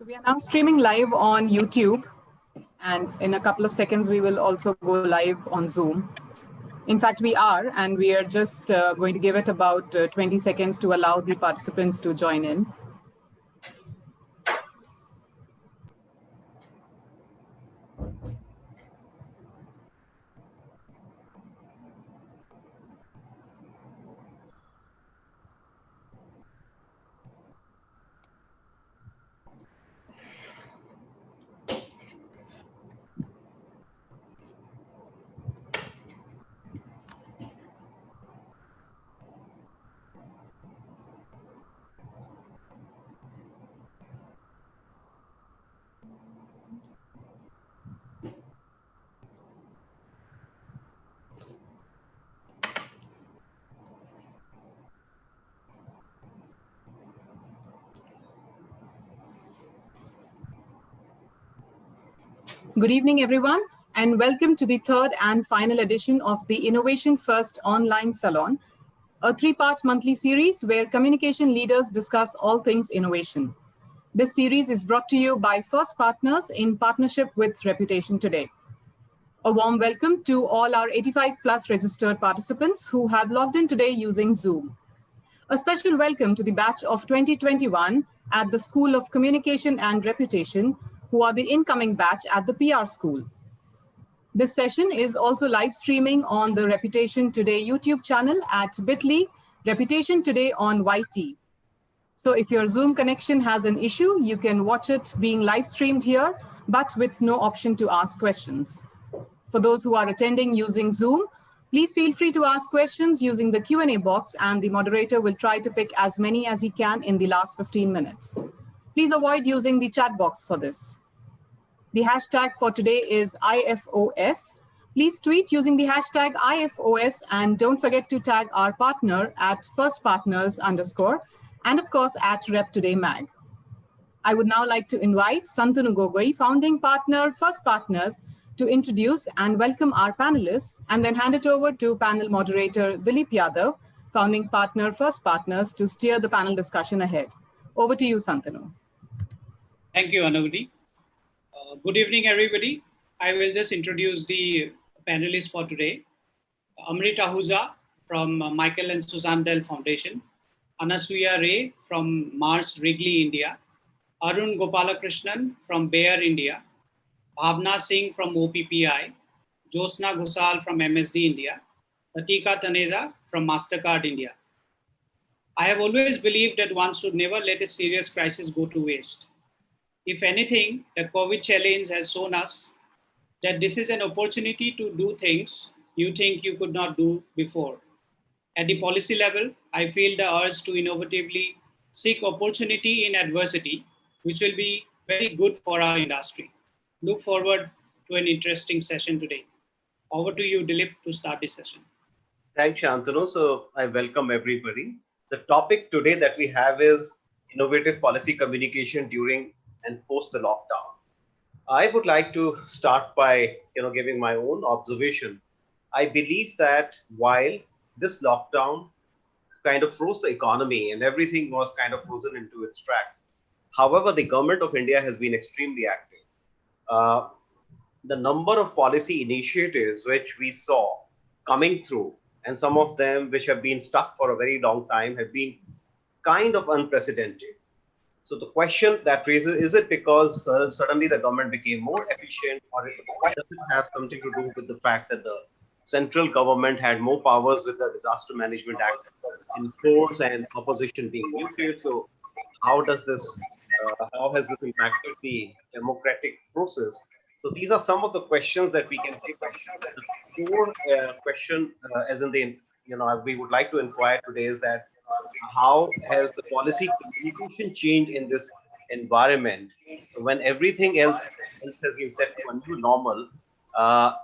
So we are now streaming live on YouTube, and in a couple of seconds, we will also go live on Zoom. In fact, we are, and we are just going to give it about 20 seconds to allow the participants to join in. Good evening, everyone, and welcome to the third and final edition of the Innovation First Online Salon, a three-part monthly series where communication leaders discuss all things innovation. This series is brought to you by First Partners in partnership with Reputation Today. A warm welcome to all our 85 plus registered participants who have logged in today using Zoom. A special welcome to the batch of 2021 at the School of Communication and Reputation, who are the incoming batch at the PR School. This session is also live streaming on the Reputation Today YouTube channel at bit.ly, Reputation Today on YT. So if your Zoom connection has an issue, you can watch it being live streamed here, but with no option to ask questions. For those who are attending using Zoom, please feel free to ask questions using the Q&A box, and the moderator will try to pick as many as he can in the last 15 minutes. Please avoid using the chat box for this. The hashtag for today is IFOS. Please tweet using the hashtag IFOS, and don't forget to tag our partner at firstpartners_, and of course at Rep Today Mag. I would now like to invite Santanu Gogoi, founding partner, First Partners, to introduce and welcome our panelists, and then hand it over to panel moderator Dilip Yadav, founding partner, First Partners, to steer the panel discussion ahead. Over to you, Santanu. Thank you, Anuvati. Good evening, everybody. I will just introduce the panelists for today. Amrit Ahuja from Michael and Suzanne Dell Foundation, Anasuya Ray from Mars Wrigley, India, Arun Gopalakrishnan from Bayer, India, Bhavna Singh from OPPI, Josna Ghosal from MSD India, Latika Taneja from MasterCard India. I have always believed that one should never let a serious crisis go to waste. If anything, the COVID challenge has shown us that this is an opportunity to do things you think you could not do before. At the policy level, I feel the urge to innovatively seek opportunity in adversity, which will be very good for our industry. Look forward to an interesting session today. Over to you, Dilip, to start the session. Thanks, Shantanu. So I welcome everybody. The topic today that we have is innovative policy communication during and post the lockdown. I would like to start by giving my own observation. I believe that while this lockdown kind of froze the economy and everything was kind of frozen into its tracks, however, the government of India has been extremely active. The number of policy initiatives which we saw coming through, and some of them which have been stuck for a very long time, have been kind of unprecedented. So the question that raises, is it because suddenly the government became more efficient, or does it have something to do with the fact that the central government had more powers with the Disaster Management Act in force and opposition being muted? So how has this impacted the democratic process? So these are some of the questions that we can take. The core question, as in the we would like to inquire today, is that how has the policy communication changed in this environment? So when everything else has been set to a new normal, are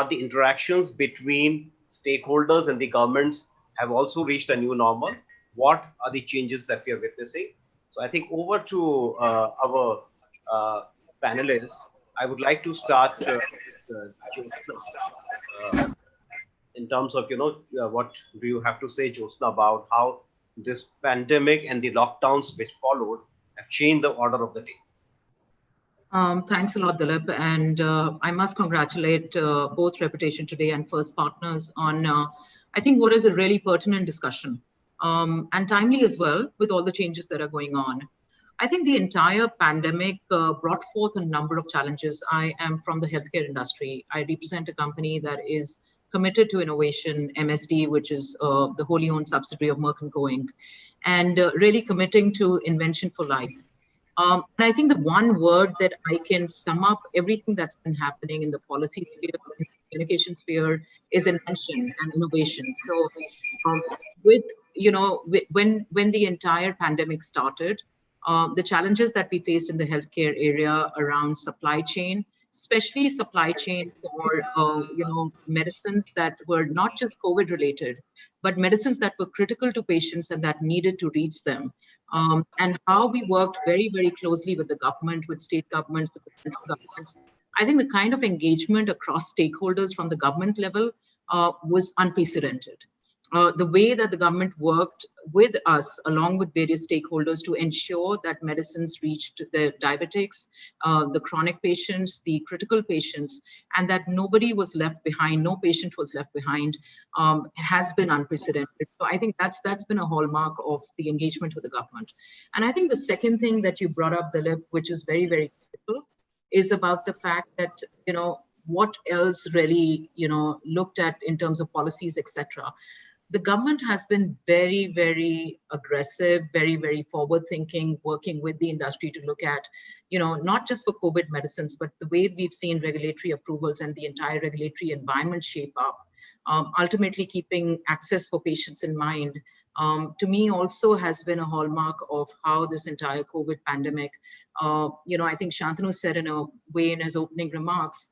the interactions between stakeholders and the governments have also reached a new normal? What are the changes that we are witnessing? So I think over to our panelists. I would like to start with Jyotsna. In terms of, what do you have to say, Jyotsna, about how this pandemic and the lockdowns which followed have changed the order of the day? Thanks a lot, Dilip. And I must congratulate both Reputation Today and First Partners on, I think, what is a really pertinent discussion and timely as well with all the changes that are going on. I think the entire pandemic brought forth a number of challenges. I am from the healthcare industry. I represent a company that is committed to innovation, MSD, which is the wholly owned subsidiary of Merck & Co. Inc., and really committing to invention for life. And I think the one word that I can sum up everything that's been happening in the policy sphere, in the communication sphere, is invention and innovation. So, with when the entire pandemic started, the challenges that we faced in the healthcare area around supply chain, especially supply chain for medicines that were not just COVID related, but medicines that were critical to patients and that needed to reach them. And how we worked very, very closely with the government, with state governments, with the central governments. I think the kind of engagement across stakeholders from the government level was unprecedented. The way that the government worked with us, along with various stakeholders, to ensure that medicines reached the diabetics, the chronic patients, the critical patients, and that nobody was left behind, no patient was left behind, has been unprecedented. So I think that's been a hallmark of the engagement with the government. And I think the second thing that you brought up, Dilip, which is very, very critical, is about the fact that, what else really, looked at in terms of policies, etc. The government has been very, very aggressive, very, very forward thinking, working with the industry to look at, not just for COVID medicines, but the way we've seen regulatory approvals and the entire regulatory environment shape up, ultimately keeping access for patients in mind. To me also has been a hallmark of how this entire COVID pandemic, I think Shantanu said in a way in his opening remarks,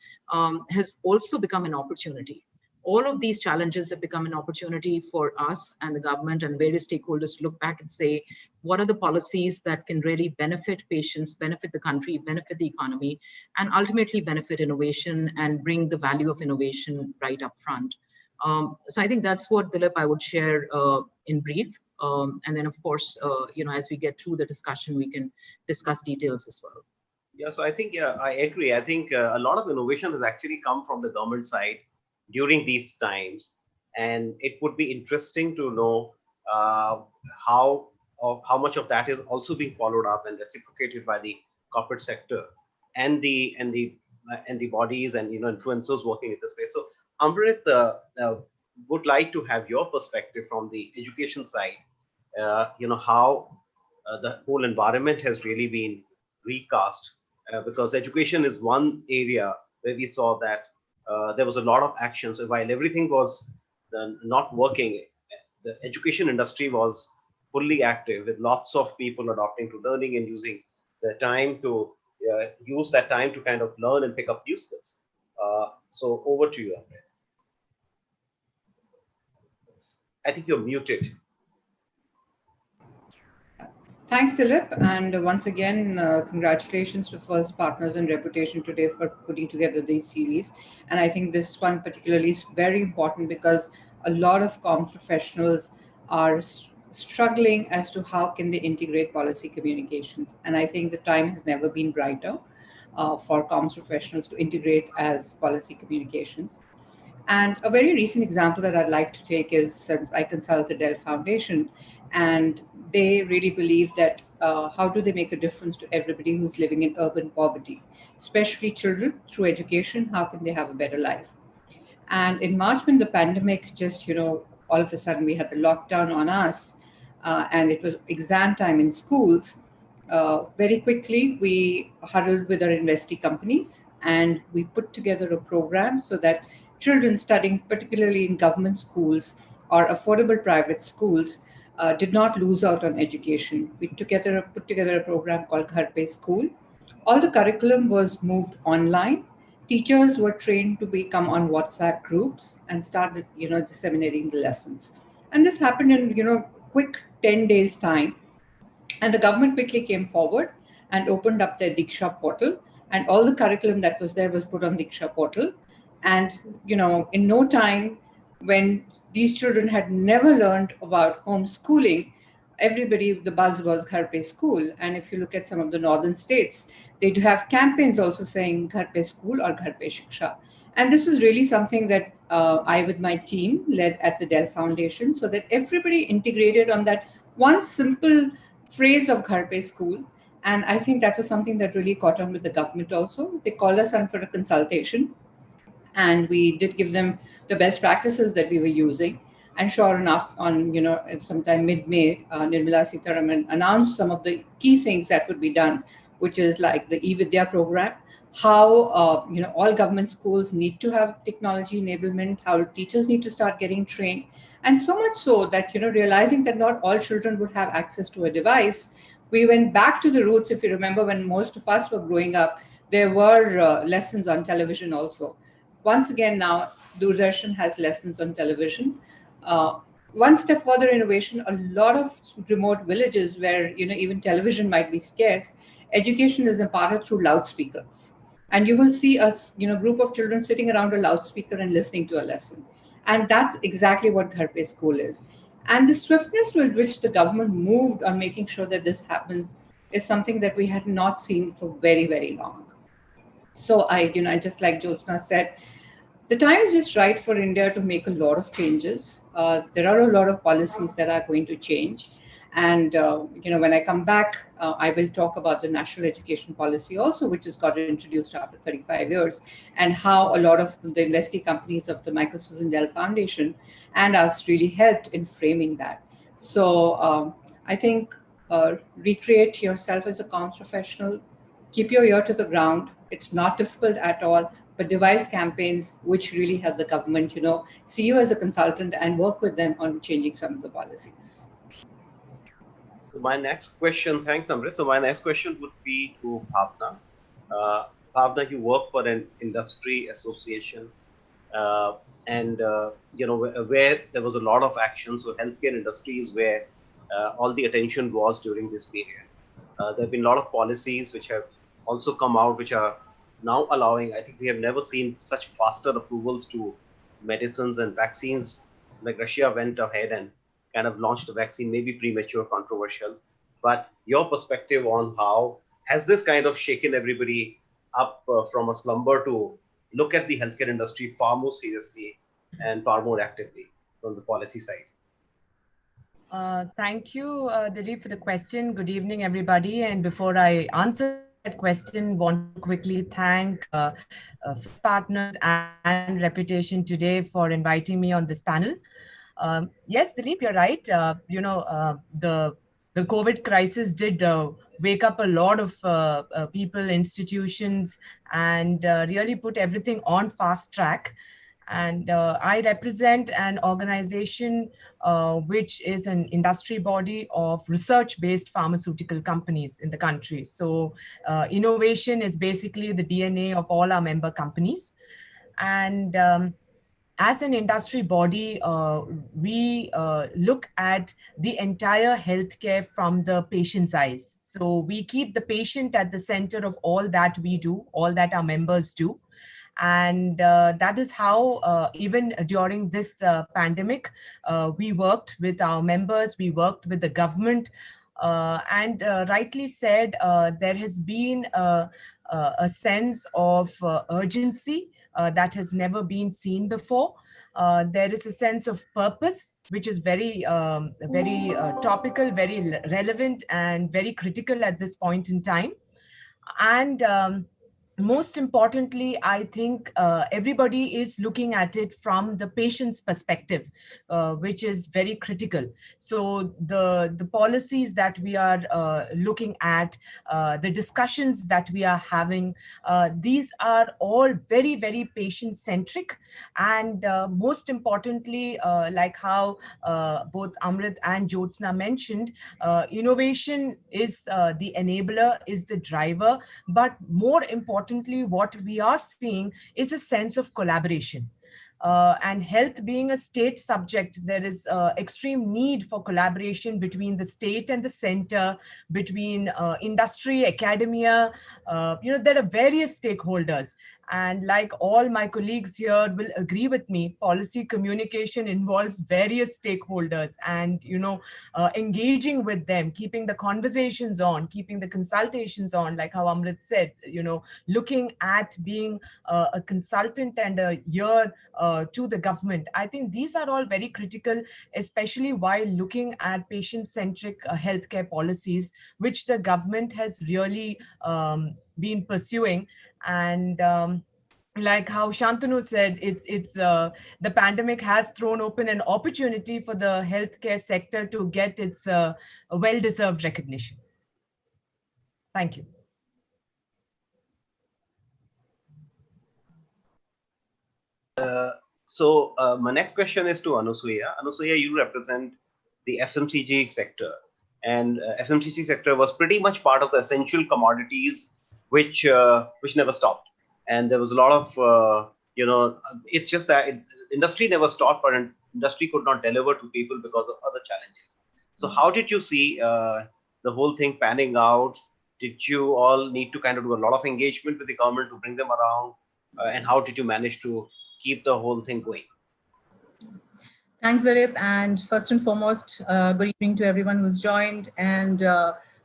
has also become an opportunity. All of these challenges have become an opportunity for us and the government and various stakeholders to look back and say, what are the policies that can really benefit patients, benefit the country, benefit the economy, and ultimately benefit innovation and bring the value of innovation right up front. So I think that's what, Dilip, I would share in brief. And then, of course, as we get through the discussion, we can discuss details as well. Yeah, so I think, I agree. I think a lot of innovation has actually come from the government side during these times, and it would be interesting to know how much of that is also being followed up and reciprocated by the corporate sector and the bodies and influencers working in this space. So Amrit, would like to have your perspective from the education side. How the whole environment has really been recast, because education is one area where we saw that there was a lot of action. So while everything was not working, the education industry was fully active with lots of people adopting to learning and using the time to use that time to kind of learn and pick up new skills. So over to you, Amrit. I think you're muted. Thanks, Dilip. And once again, congratulations to First Partners and Reputation Today for putting together this series. And I think this one particularly is very important because a lot of comms professionals are struggling as to how can they integrate policy communications. And I think the time has never been brighter for comms professionals to integrate as policy communications. And a very recent example that I'd like to take is, since I consult the Dell Foundation, and they really believe that how do they make a difference to everybody who's living in urban poverty, especially children, through education, how can they have a better life? And in March, when the pandemic just, all of a sudden we had the lockdown on us, and it was exam time in schools, very quickly we huddled with our investee companies and we put together a program so that children studying particularly in government schools or affordable private schools did not lose out on education. We put together a program called Ghar Pe School. All the curriculum was moved online. Teachers were trained to become on WhatsApp groups and started, disseminating the lessons. And this happened in, quick 10 days time. And the government quickly came forward and opened up their Diksha portal, and all the curriculum that was there was put on Diksha portal. And, in no time, when these children had never learned about homeschooling, everybody, the buzz was Ghar Pe School. And if you look at some of the northern states, they do have campaigns also saying Ghar Pe School or Ghar Pe Shiksha. And this was really something that I, with my team, led at the Dell Foundation, so that everybody integrated on that one simple phrase of Ghar Pe School. And I think that was something that really caught on with the government also. They called us on for a consultation, and we did give them the best practices that we were using. And sure enough, on sometime mid-May, Nirmala Sitharaman announced some of the key things that would be done, which is like the e-Vidya program, how all government schools need to have technology enablement, how teachers need to start getting trained, and so much so that realizing that not all children would have access to a device, we went back to the roots. If you remember, when most of us were growing up, there were lessons on television also. Once again, now Doordarshan has lessons on television. One step further innovation, a lot of remote villages where even television might be scarce, education is imparted through loudspeakers. And you will see a group of children sitting around a loudspeaker and listening to a lesson. And that's exactly what Ghar Pe School is. And the swiftness with which the government moved on making sure that this happens is something that we had not seen for very, very long. So I just like Jyotsna said, the time is just right for India to make a lot of changes. There are a lot of policies that are going to change. And, when I come back, I will talk about the national education policy also, which has got introduced after 35 years, and how a lot of the investee companies of the Michael Susan Dell Foundation and us really helped in framing that. So I think recreate yourself as a comms professional, keep your ear to the ground. It's not difficult at all, but devise campaigns which really help the government, see you as a consultant and work with them on changing some of the policies. So my next question, thanks, Amrit. So my next question would be to Bhavna. Bhavna, you work for an industry association, uh, and where there was a lot of action. So healthcare industry is where all the attention was during this period. There have been a lot of policies which have also come out, which are now allowing. I think we have never seen such faster approvals to medicines and vaccines. Like Russia went ahead and kind of launched a vaccine, maybe premature, controversial. But your perspective on how has this kind of shaken everybody up from a slumber to look at the healthcare industry far more seriously and far more actively from the policy side? Thank you, Dilip, for the question. Good evening, everybody. And before I answer that question, want to quickly thank First Partners and Reputation today for inviting me on this panel. Yes, Dilip, you're right. The COVID crisis did wake up a lot of people, institutions, and really put everything on fast track. And I represent an organization which is an industry body of research-based pharmaceutical companies in the country. So innovation is basically the DNA of all our member companies. And as an industry body, we look at the entire healthcare from the patient's eyes. So we keep the patient at the center of all that we do, all that our members do. And that is how, even during this pandemic, we worked with our members, we worked with the government. And rightly said, there has been a sense of urgency that has never been seen before. There is a sense of purpose, which is very topical, very relevant, and very critical at this point in time. And most importantly, I think everybody is looking at it from the patient's perspective, which is very critical. So the policies that we are looking at, the discussions that we are having, these are all very, very patient-centric. And most importantly, like how both Amrit and Jyotsna mentioned, innovation is the enabler, is the driver, but more importantly, what we are seeing is a sense of collaboration. And health being a state subject, there is extreme need for collaboration between the state and the center, between industry, academia. There are various stakeholders. And like all my colleagues here will agree with me, policy communication involves various stakeholders and, engaging with them, keeping the conversations on, keeping the consultations on, like how Amrit said, looking at being a consultant and a ear to the government. I think these are all very critical, especially while looking at patient-centric healthcare policies, which the government has really been pursuing. And like how Shantanu said, it's the pandemic has thrown open an opportunity for the healthcare sector to get its well-deserved recognition. Thank you. My next question is to Anusuya. Anusuya, you represent the FMCG sector, and FMCG sector was pretty much part of the essential commodities, which never stopped. And there was a lot of it's just that industry never stopped, but industry could not deliver to people because of other challenges. So how did you see the whole thing panning out? Did you all need to kind of do a lot of engagement with the government to bring them around? And how did you manage to keep the whole thing going? Thanks, Dilip. And first and foremost, good evening to everyone who's joined. And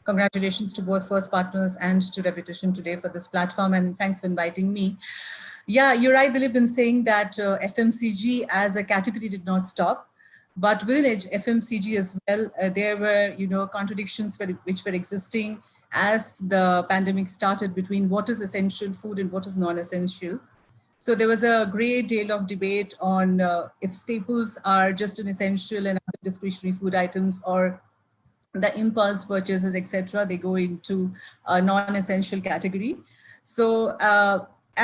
congratulations to both First Partners and to Reputation today for this platform. And thanks for inviting me. Yeah, you're right, Dilip, in saying that FMCG as a category did not stop. But within FMCG as well, there were, contradictions which were existing as the pandemic started between what is essential food and what is non-essential. So there was a great deal of debate on if staples are just an essential and other discretionary food items, or the impulse purchases, etc., they go into a non-essential category. So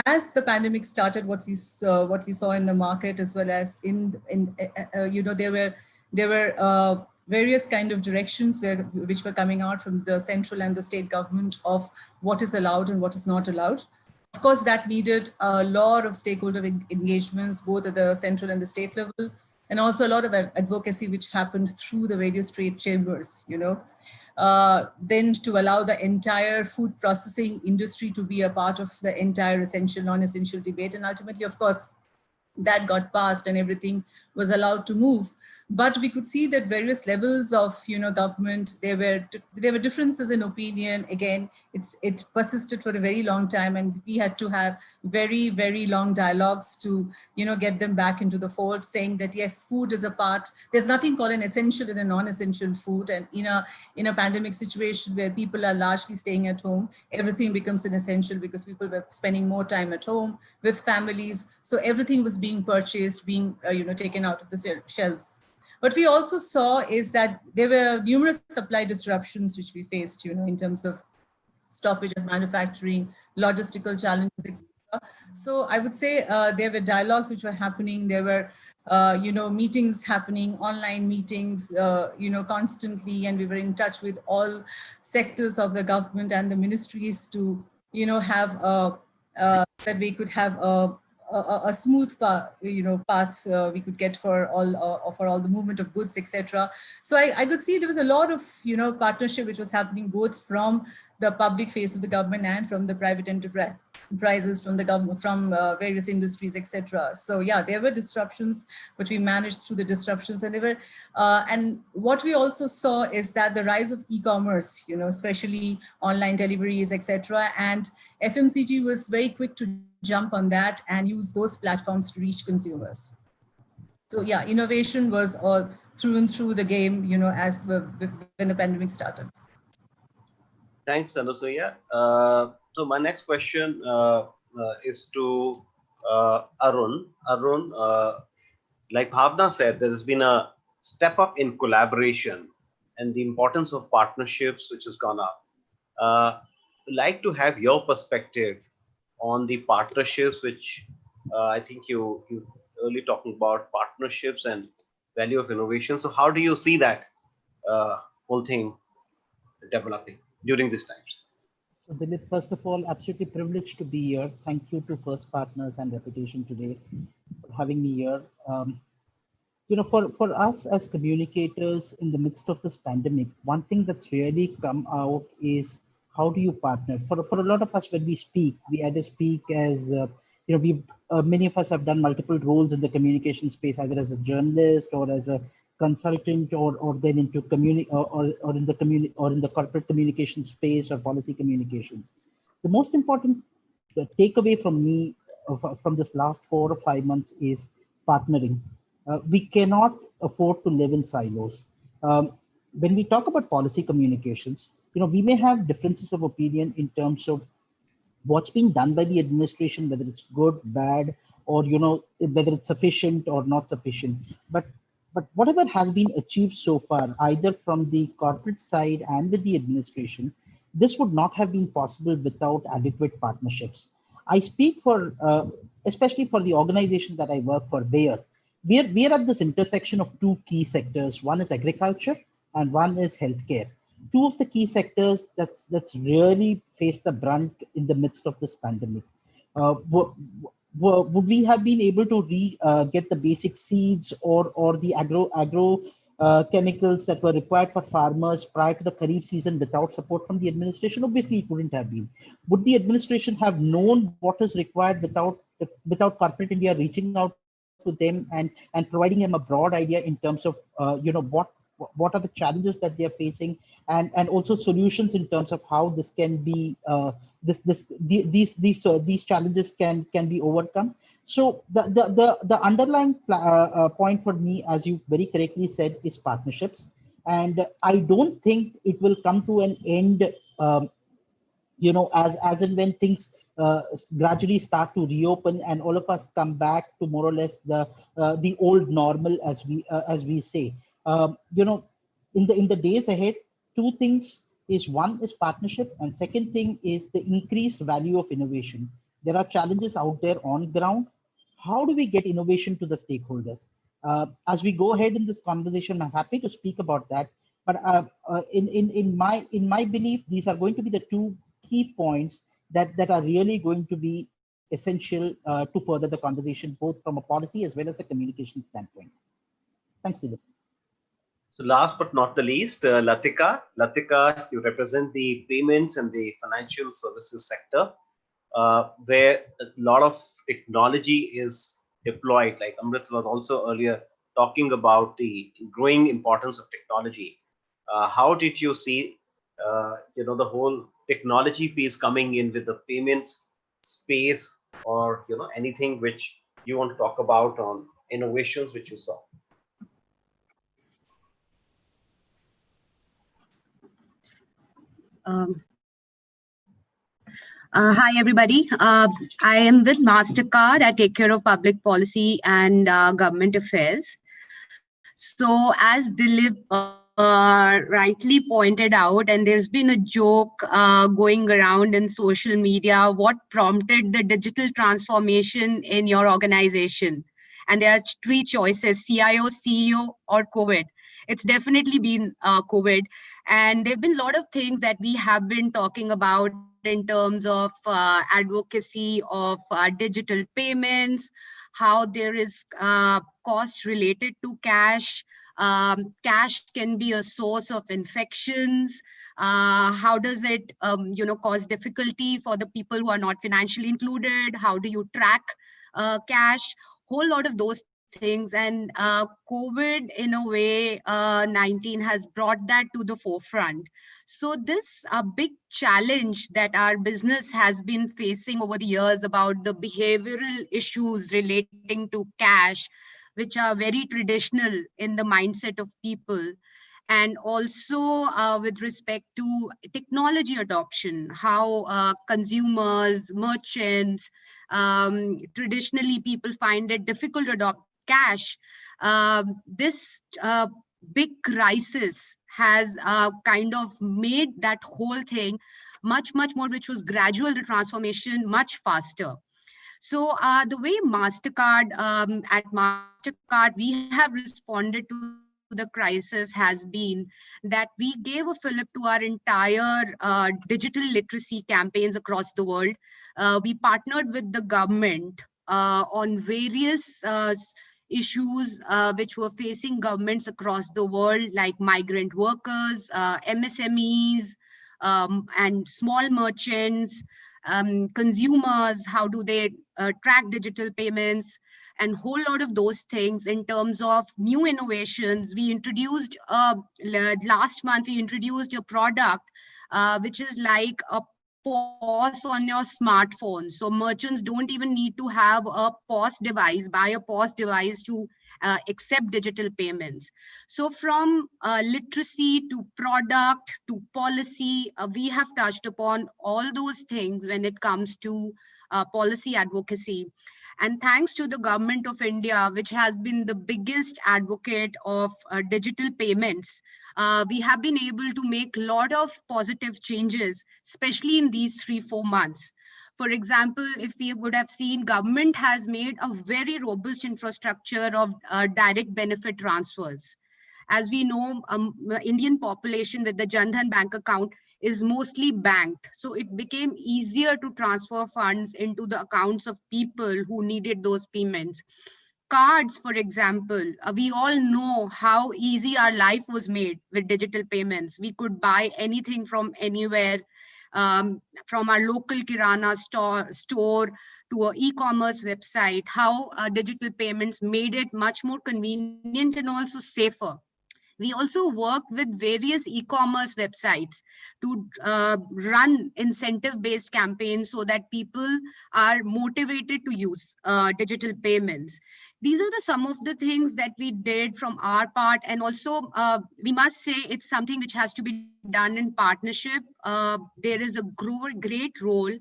as the pandemic started, what we saw in the market, as well as there were various kind of directions which were coming out from the central and the state government of what is allowed and what is not allowed. Of course, that needed a lot of stakeholder engagements, both at the central and the state level, and also a lot of advocacy which happened through the various trade chambers, then to allow the entire food processing industry to be a part of the entire essential, non-essential debate. And ultimately, of course, that got passed and everything was allowed to move. But we could see that various levels of government, there were differences in opinion. Again, it persisted for a very long time, and we had to have very, very long dialogues to get them back into the fold, saying that yes, food is a part. There's nothing called an essential and a non-essential food, and in a pandemic situation where people are largely staying at home, everything becomes an essential because people were spending more time at home with families. So everything was being purchased, being taken out of the shelves. What we also saw is that there were numerous supply disruptions which we faced, in terms of stoppage of manufacturing, logistical challenges, etc. So I would say there were dialogues which were happening. There were, meetings happening, online meetings, constantly, and we were in touch with all sectors of the government and the ministries to, have that we could have a smooth path we could get for all the movement of goods, etc. So I could see there was a lot of partnership which was happening both from the public face of the government and from the private enterprises, from the government, from various industries, etc. So yeah, there were disruptions, but we managed through the disruptions, and they were and what we also saw is that the rise of e-commerce, especially online deliveries, etc. And FMCG was very quick to jump on that and use those platforms to reach consumers. So yeah, innovation was all through and through the game, as when the pandemic started. Thanks, Anusuya. So my next question is to Arun. Arun, like Bhavna said, there has been a step up in collaboration and the importance of partnerships, which has gone up. I'd like to have your perspective on the partnerships, which I think you early talking about partnerships and value of innovation. So how do you see that whole thing developing during these times? So Dilip, first of all, absolutely privileged to be here. Thank you to First Partners and Reputation today for having me here. For us as communicators in the midst of this pandemic, one thing that's really come out is how do you partner? For a lot of us, when we speak, we either speak as we many of us have done multiple roles in the communication space, either as a journalist or as a consultant, or then into or in the community or in the corporate communication space or policy communications. The most important takeaway from me from this last 4 or 5 months is partnering. We cannot afford to live in silos. When we talk about policy communications, we may have differences of opinion in terms of what's being done by the administration, whether it's good, bad, or whether it's sufficient or not sufficient. But whatever has been achieved so far, either from the corporate side and with the administration, this would not have been possible without adequate partnerships. I speak for, especially for the organization that I work for, there. We are at this intersection of two key sectors. One is agriculture and one is healthcare. Two of the key sectors that's really faced the brunt in the midst of this pandemic. Would we have been able to get the basic seeds or the agro chemicals that were required for farmers prior to the Kharif season without support from the administration? Obviously, it wouldn't have been. Would the administration have known what is required without corporate India reaching out to them and providing them a broad idea in terms of what are the challenges that they are facing, and also solutions in terms of how this can be these challenges can be overcome. So the underlying point for me, as you very correctly said, is partnerships, and I don't think it will come to an end as and when things gradually start to reopen and all of us come back to more or less the old normal, as we say. In the days ahead, two things is: one is partnership, and second thing is the increased value of innovation. There are challenges out there on ground. How do we get innovation to the stakeholders? As we go ahead in this conversation, I'm happy to speak about that. But in my belief, these are going to be the two key points that are really going to be essential to further the conversation, both from a policy as well as a communication standpoint. Thanks, Dilip. So last but not the least, Latika. Latika, you represent the payments and the financial services sector, where a lot of technology is deployed. Like Amrit was also earlier talking about the growing importance of technology. How did you see, the whole technology piece coming in with the payments space, or anything which you want to talk about on innovations which you saw? Hi, everybody. I am with MasterCard. I take care of public policy and government affairs. So as Dilip rightly pointed out, and there's been a joke going around in social media, what prompted the digital transformation in your organization? And there are three choices: CIO, CEO, or COVID. It's definitely been COVID. And there have been a lot of things that we have been talking about in terms of advocacy of digital payments, how there is cost related to cash. Cash can be a source of infections. How does it, cause difficulty for the people who are not financially included? How do you track cash? Whole lot of those things. And COVID, in a way, 19 has brought that to the forefront. So this big challenge that our business has been facing over the years about the behavioral issues relating to cash, which are very traditional in the mindset of people, and also with respect to technology adoption, how consumers, merchants, traditionally people find it difficult to adopt cash. This big crisis has kind of made that whole thing much more, which was gradual, the transformation much faster. So the way MasterCard, at MasterCard, we have responded to the crisis has been that we gave a fillip to our entire digital literacy campaigns across the world. We partnered with the government on various issues which were facing governments across the world, like migrant workers, MSMEs, and small merchants. consumers, how do they track digital payments, and whole lot of those things. In terms of new innovations, we introduced last month, we introduced a product which is like a POS on your smartphone. So merchants don't even need to have a POS device, buy a POS device to accept digital payments. So from literacy to product to policy, we have touched upon all those things when it comes to policy advocacy. And thanks to the government of India, which has been the biggest advocate of digital payments, we have been able to make a lot of positive changes, especially in these 3-4 months. For example, if we would have seen, government has made a very robust infrastructure of direct benefit transfers. As we know, Indian population with the Jan Dhan bank account is mostly banked. So it became easier to transfer funds into the accounts of people who needed those payments. Cards, for example, we all know how easy our life was made with digital payments. We could buy anything from anywhere, from our local Kirana store to an e-commerce website, how digital payments made it much more convenient and also safer. We also worked with various e-commerce websites to run incentive-based campaigns so that people are motivated to use digital payments. These are some of the things that we did from our part. And also, we must say it's something which has to be done in partnership. There is a great role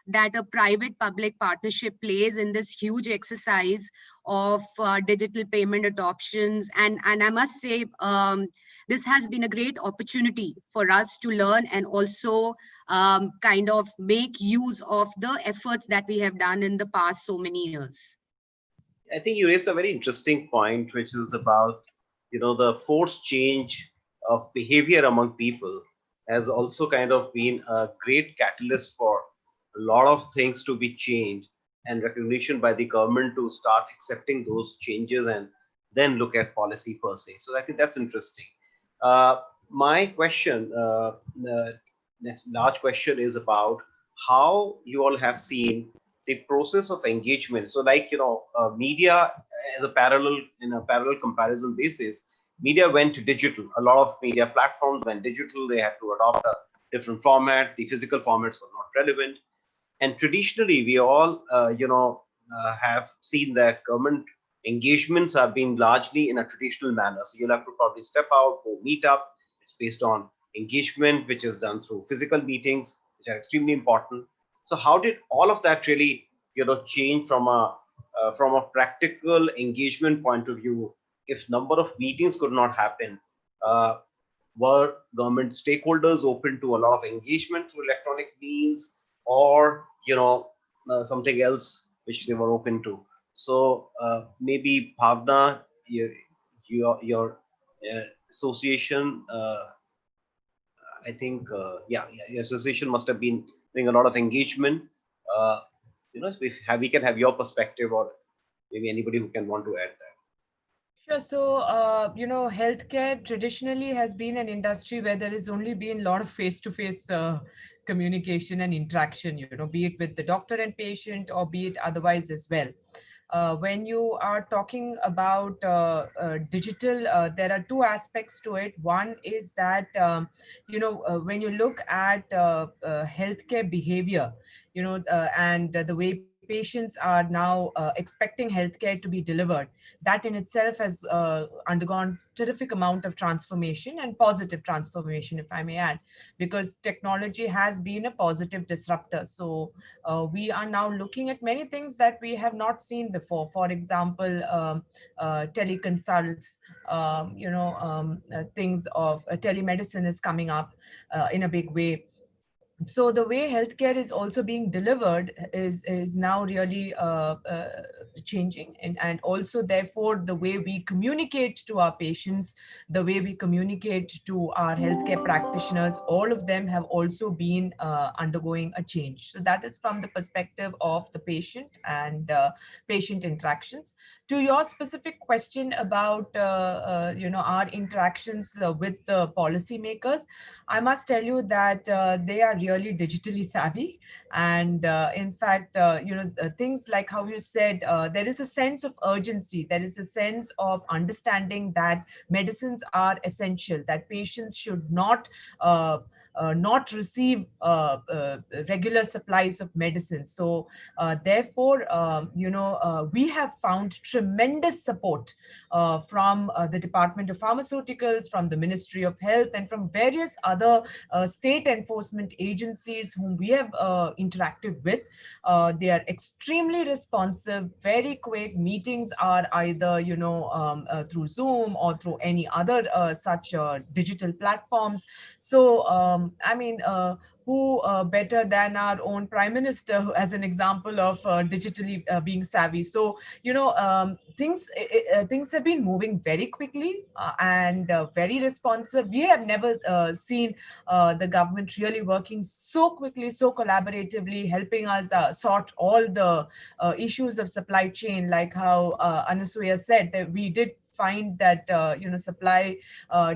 that a private-public partnership plays in this huge exercise of digital payment adoptions. And I must say, this has been a great opportunity for us to learn and also kind of make use of the efforts that we have done in the past so many years. I think you raised a very interesting point, which is about, the forced change of behavior among people has also kind of been a great catalyst for a lot of things to be changed and recognition by the government to start accepting those changes and then look at policy per se. So I think that's interesting. My question, next large question, is about how you all have seen the process of engagement. So like, media as a parallel comparison basis, media went digital. A lot of media platforms went digital. They had to adopt a different format. The physical formats were not relevant. And traditionally, we all, have seen that government engagements have been largely in a traditional manner. So you'll have to probably step out, go meet up. It's based on engagement, which is done through physical meetings, which are extremely important. So how did all of that really, change from a practical engagement point of view? If number of meetings could not happen, were government stakeholders open to a lot of engagement through electronic means, or something else which they were open to? So maybe Bhavna, your association, I think, your association must have been doing a lot of engagement. If we can have your perspective, or maybe anybody who can want to add that. Sure. So, healthcare traditionally has been an industry where there has only been a lot of face-to-face communication and interaction, be it with the doctor and patient or be it otherwise as well. When you are talking about digital, there are two aspects to it. One is that, when you look at healthcare behavior, and the way patients are now expecting healthcare to be delivered, that in itself has undergone terrific amount of transformation and positive transformation, if I may add, because technology has been a positive disruptor. So we are now looking at many things that we have not seen before. For example, teleconsults, things of telemedicine is coming up in a big way. So the way healthcare is also being delivered is now really changing, and also therefore the way we communicate to our patients, the way we communicate to our healthcare practitioners, all of them have also been undergoing a change. So that is from the perspective of the patient and patient interactions. To your specific question about our interactions with the policymakers, I must tell you that they are really digitally savvy. And in fact, things like how you said, there is a sense of urgency, there is a sense of understanding that medicines are essential, that patients should not receive regular supplies of medicine. So therefore, we have found tremendous support from the Department of Pharmaceuticals, from the Ministry of Health, and from various other state enforcement agencies whom we have interacted with. They are extremely responsive, very quick. Meetings are either, through Zoom or through any other such digital platforms. So, who better than our own Prime Minister as an example of digitally being savvy? So, things have been moving very quickly and very responsive. We have never seen the government really working so quickly, so collaboratively, helping us sort all the issues of supply chain, like how Anasuya said, that we did find that supply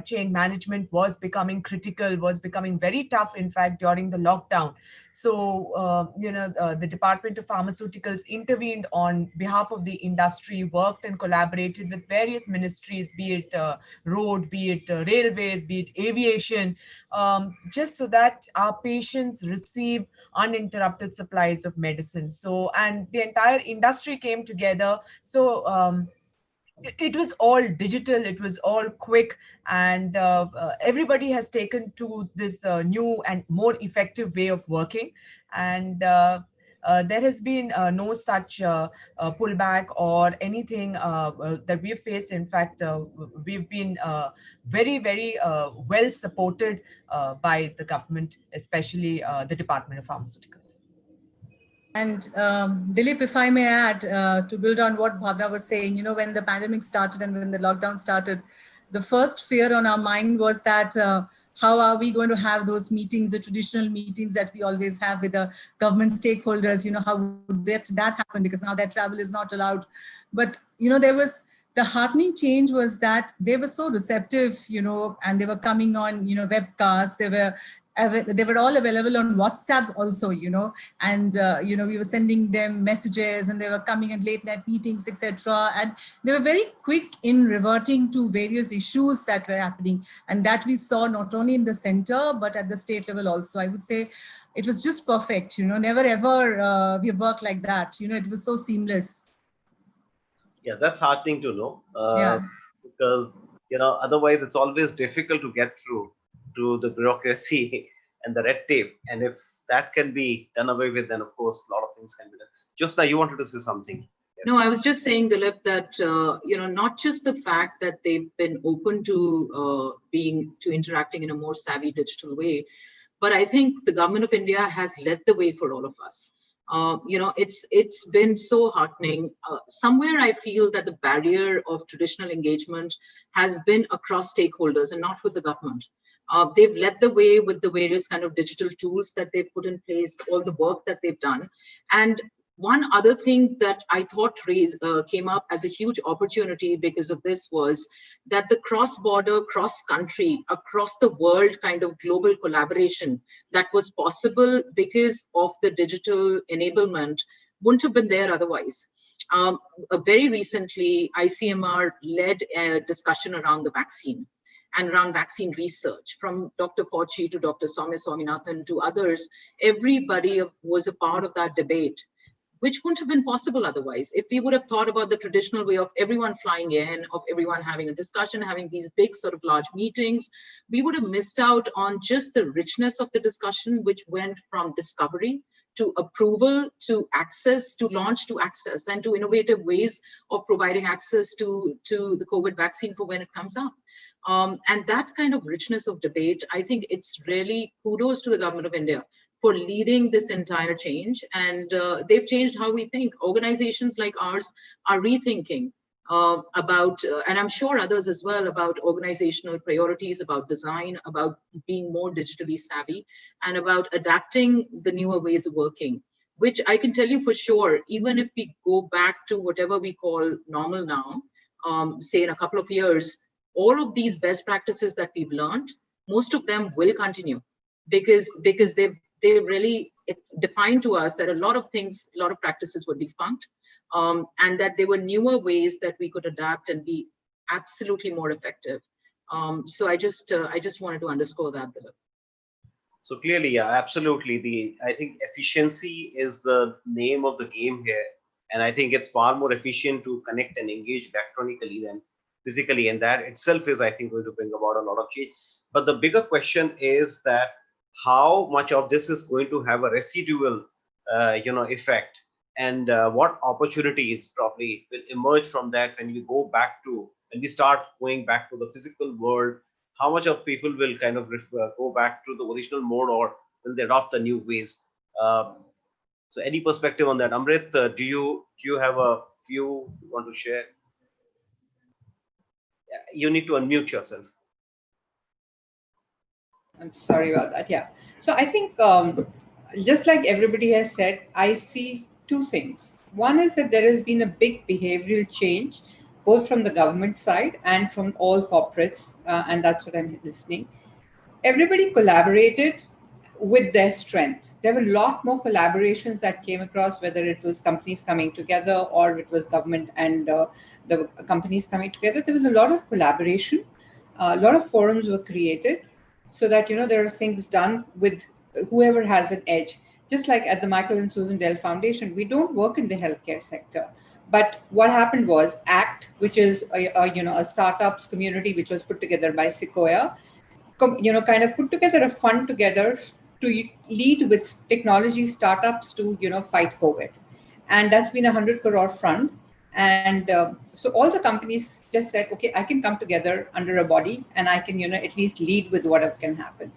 chain management was becoming critical, was becoming very tough, in fact, during the lockdown. So the Department of Pharmaceuticals intervened on behalf of the industry, worked and collaborated with various ministries, be it road, be it railways, be it aviation, just so that our patients receive uninterrupted supplies of medicine. So, and the entire industry came together. So it was all digital, it was all quick, and everybody has taken to this new and more effective way of working. And there has been no such pullback or anything that we've faced. In fact, we've been very, very well supported by the government, especially the Department of Pharmaceuticals. And Dilip, if I may add, to build on what Bhavna was saying, when the pandemic started and when the lockdown started, the first fear on our mind was that how are we going to have those meetings, the traditional meetings that we always have with the government stakeholders, how would that happen, because now that travel is not allowed. But, there was, the heartening change was that they were so receptive, and they were coming on, webcasts, they were all available on WhatsApp also, and, we were sending them messages, and they were coming at late night meetings, etc. And they were very quick in reverting to various issues that were happening. And that we saw not only in the center, but at the state level also. I would say it was just perfect, never ever we worked like that. It was so seamless. Yeah, that's heartening to know. Yeah. Because, otherwise it's always difficult to get through to the bureaucracy and the red tape. And if that can be done away with, then of course, a lot of things can be done. Jyotsna, you wanted to say something? Yes. No, I was just saying, Dilip, that, not just the fact that they've been open to interacting in a more savvy digital way, but I think the government of India has led the way for all of us. It's been so heartening. Somewhere I feel that the barrier of traditional engagement has been across stakeholders and not with the government. They've led the way with the various kind of digital tools that they've put in place, all the work that they've done. And one other thing that I thought came up as a huge opportunity because of this was that the cross-border, cross-country, across the world kind of global collaboration that was possible because of the digital enablement wouldn't have been there otherwise. Very recently, ICMR led a discussion around the vaccine and around vaccine research, from Dr. Fauci to Dr. Soumya Swaminathan to others. Everybody was a part of that debate, which wouldn't have been possible otherwise. If we would have thought about the traditional way of everyone flying in, of everyone having a discussion, having these big sort of large meetings, we would have missed out on just the richness of the discussion, which went from discovery to approval, to access, to launch, to access, and to innovative ways of providing access to the COVID vaccine for when it comes out. And that kind of richness of debate, I think it's really kudos to the government of India for leading this entire change. And they've changed how we think. Organizations like ours are rethinking about, and I'm sure others as well, about organizational priorities, about design, about being more digitally savvy, and about adapting the newer ways of working, which I can tell you for sure, even if we go back to whatever we call normal now, say in a couple of years, all of these best practices that we've learned, most of them will continue because they've it's defined to us that a lot of things, a lot of practices were defunct, and that there were newer ways that we could adapt and be absolutely more effective. So I just wanted to underscore that there. So clearly, yeah, absolutely. I think efficiency is the name of the game here, and I think it's far more efficient to connect and engage electronically than physically, and that itself is, I think, going to bring about a lot of change. But the bigger question is that how much of this is going to have a residual, effect, and what opportunities probably will emerge from that when we start going back to the physical world. How much of people will kind of go back to the original mode, or will they adopt the new ways? So any perspective on that? Amrit, do you have a few you want to share? You need to unmute yourself. I'm sorry about that. Yeah. So I think, just like everybody has said, I see two things. One is that there has been a big behavioral change, both from the government side and from all corporates, and that's what I'm listening. Everybody collaborated with their strength. There were a lot more collaborations that came across, whether it was companies coming together or it was government and the companies coming together. There was a lot of collaboration. A lot of forums were created so that, there are things done with whoever has an edge. Just like at the Michael and Susan Dell Foundation, we don't work in the healthcare sector. But what happened was ACT, which is a startups community which was put together by Sequoia, kind of put together a fund together to lead with technology startups to, fight COVID. And that's been 100 crore fund. And so all the companies just said, okay, I can come together under a body and I can, at least lead with what can happen.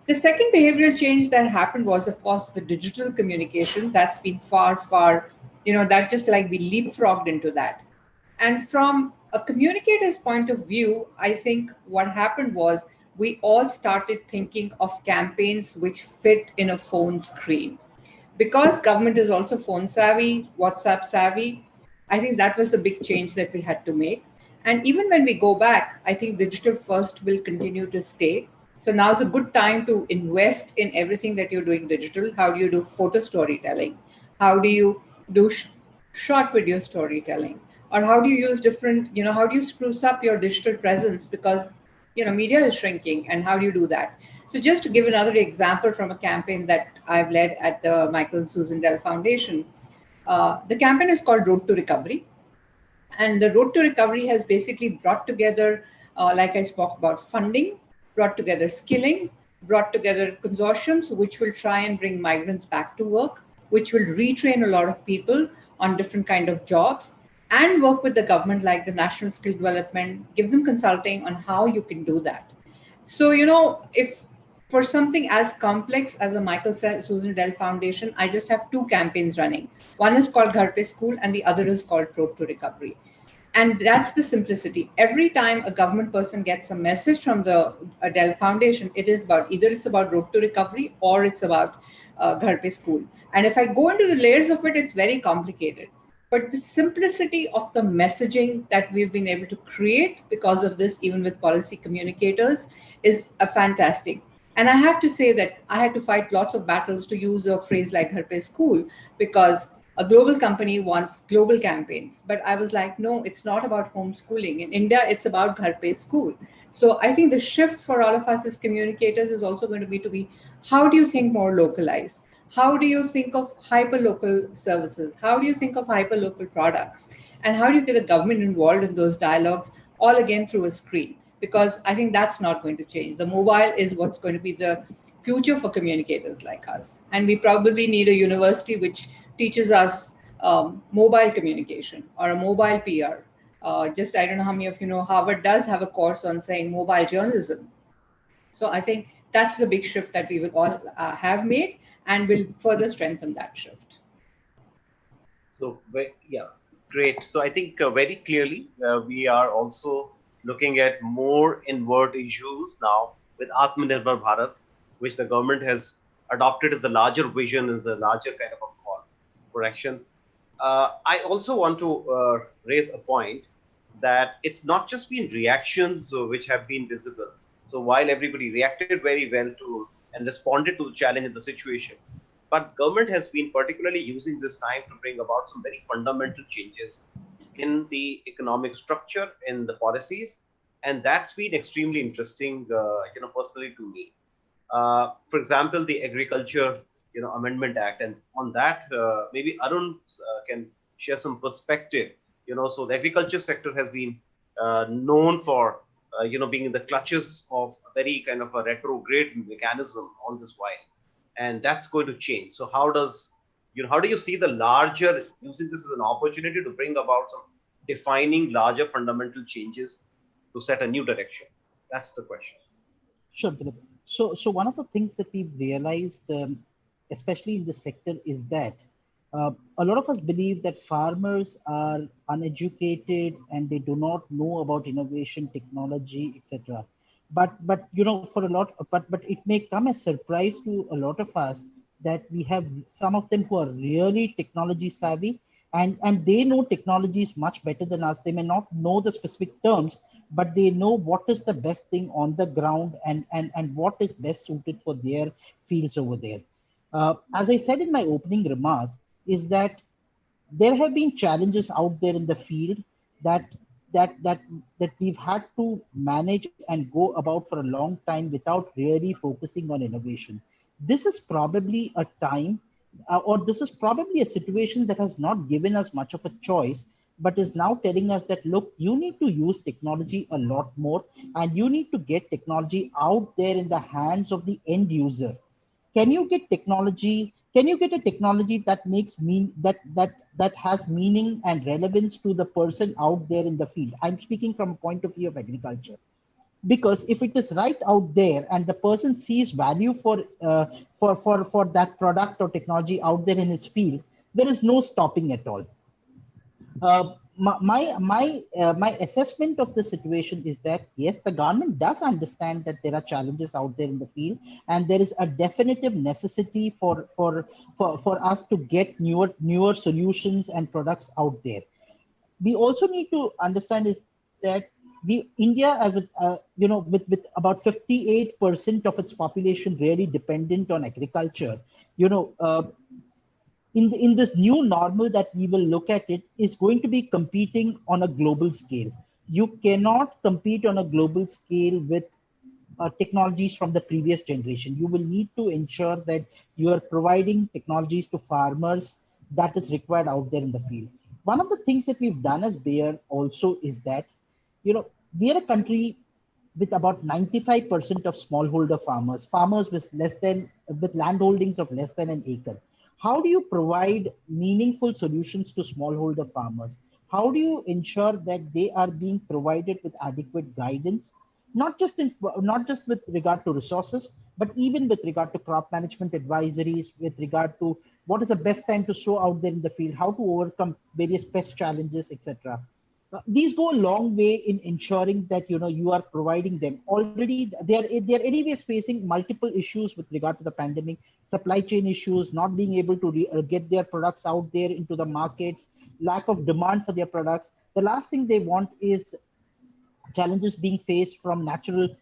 The second behavioral change that happened was, of course, the digital communication. That's been far, far, that just like we leapfrogged into that. And from a communicator's point of view, I think what happened was we all started thinking of campaigns which fit in a phone screen. Because government is also phone savvy, WhatsApp savvy, I think that was the big change that we had to make. And even when we go back, I think digital first will continue to stay. So now's a good time to invest in everything that you're doing digital. How do you do photo storytelling? How do you do short video storytelling? Or how do you use different, how do you spruce up your digital presence? Because, media is shrinking, and how do you do that? So just to give another example from a campaign that I've led at the Michael and Susan Dell Foundation, the campaign is called Road to Recovery. And the Road to Recovery has basically brought together, like I spoke about, funding, brought together skilling, brought together consortiums which will try and bring migrants back to work, which will retrain a lot of people on different kind of jobs, and work with the government like the National Skill Development, give them consulting on how you can do that. So, if for something as complex as the Michael Susan Dell Foundation, I just have two campaigns running. One is called Ghar Pe School and the other is called Road to Recovery. And that's the simplicity. Every time a government person gets a message from the Dell Foundation, it's about Road to Recovery or it's about Ghar Pe School. And if I go into the layers of it, it's very complicated. But the simplicity of the messaging that we've been able to create because of this, even with policy communicators, is a fantastic. And I have to say that I had to fight lots of battles to use a phrase like Ghar Pe School, because a global company wants global campaigns. But I was like, no, it's not about homeschooling. In India, it's about Ghar Pe School. So I think the shift for all of us as communicators is also going to be, how do you think more localized? How do you think of hyper-local services? How do you think of hyper-local products? And how do you get the government involved in those dialogues, all again through a screen? Because I think that's not going to change. The mobile is what's going to be the future for communicators like us. And we probably need a university which teaches us mobile communication or a mobile PR. I don't know how many of you know, Harvard does have a course on saying mobile journalism. So I think that's the big shift that we will all have made, and will further strengthen that shift. So, yeah, great. So I think very clearly we are also looking at more inward issues now with Atmanirbhar Bharat, which the government has adopted as a larger vision, as a larger kind of a call for action. I also want to raise a point that it's not just been reactions which have been visible. So while everybody reacted very well to and responded to the challenge in the situation. But government has been particularly using this time to bring about some very fundamental changes in the economic structure, in the policies, and that's been extremely interesting, personally to me. For example, the Agriculture, Amendment Act, and on that, maybe Arun can share some perspective. So the agriculture sector has been known for, being in the clutches of a very kind of a retrograde mechanism all this while, and that's going to change. So how do you see the larger using this as an opportunity to bring about some defining larger fundamental changes to set a new direction? That's the question. Sure, Dilip. So one of the things that we've realized, especially in this sector, is that a lot of us believe that farmers are uneducated and they do not know about innovation, technology, etc. But for a lot, but it may come as surprise to a lot of us that we have some of them who are really technology savvy, and they know technologies much better than us. They may not know the specific terms, but they know what is the best thing on the ground, and what is best suited for their fields over there. As I said in my opening remark, is that there have been challenges out there in the field that that we've had to manage and go about for a long time without really focusing on innovation. This is probably a time, or this is probably a situation that has not given us much of a choice, but is now telling us that, look, you need to use technology a lot more, and you need to get technology out there in the hands of the end user. Can you get a technology that makes mean that has meaning and relevance to the person out there in the field? I'm speaking from a point of view of agriculture, because if it is right out there and the person sees value for that product or technology out there in his field, there is no stopping at all. My assessment of the situation is that, yes, the government does understand that there are challenges out there in the field, and there is a definitive necessity for us to get newer solutions and products out there. We also need to understand is that India, as a with about 58% of its population really dependent on agriculture, you know. In this new normal that we will look at, it is going to be competing on a global scale. You cannot compete on a global scale with technologies from the previous generation. You will need to ensure that you are providing technologies to farmers that is required out there in the field. One of the things that we've done as Bayer also is that, we are a country with about 95% of smallholder farmers with land holdings of less than an acre. How do you provide meaningful solutions to smallholder farmers? How do you ensure that they are being provided with adequate guidance, not just with regard to resources, but even with regard to crop management advisories, with regard to what is the best time to sow out there in the field, how to overcome various pest challenges, etc. These go a long way in ensuring that you are providing them. Already they are anyways facing multiple issues with regard to the pandemic, supply chain issues, not being able to get their products out there into the markets, lack of demand for their products. The last thing they want is challenges being faced from natural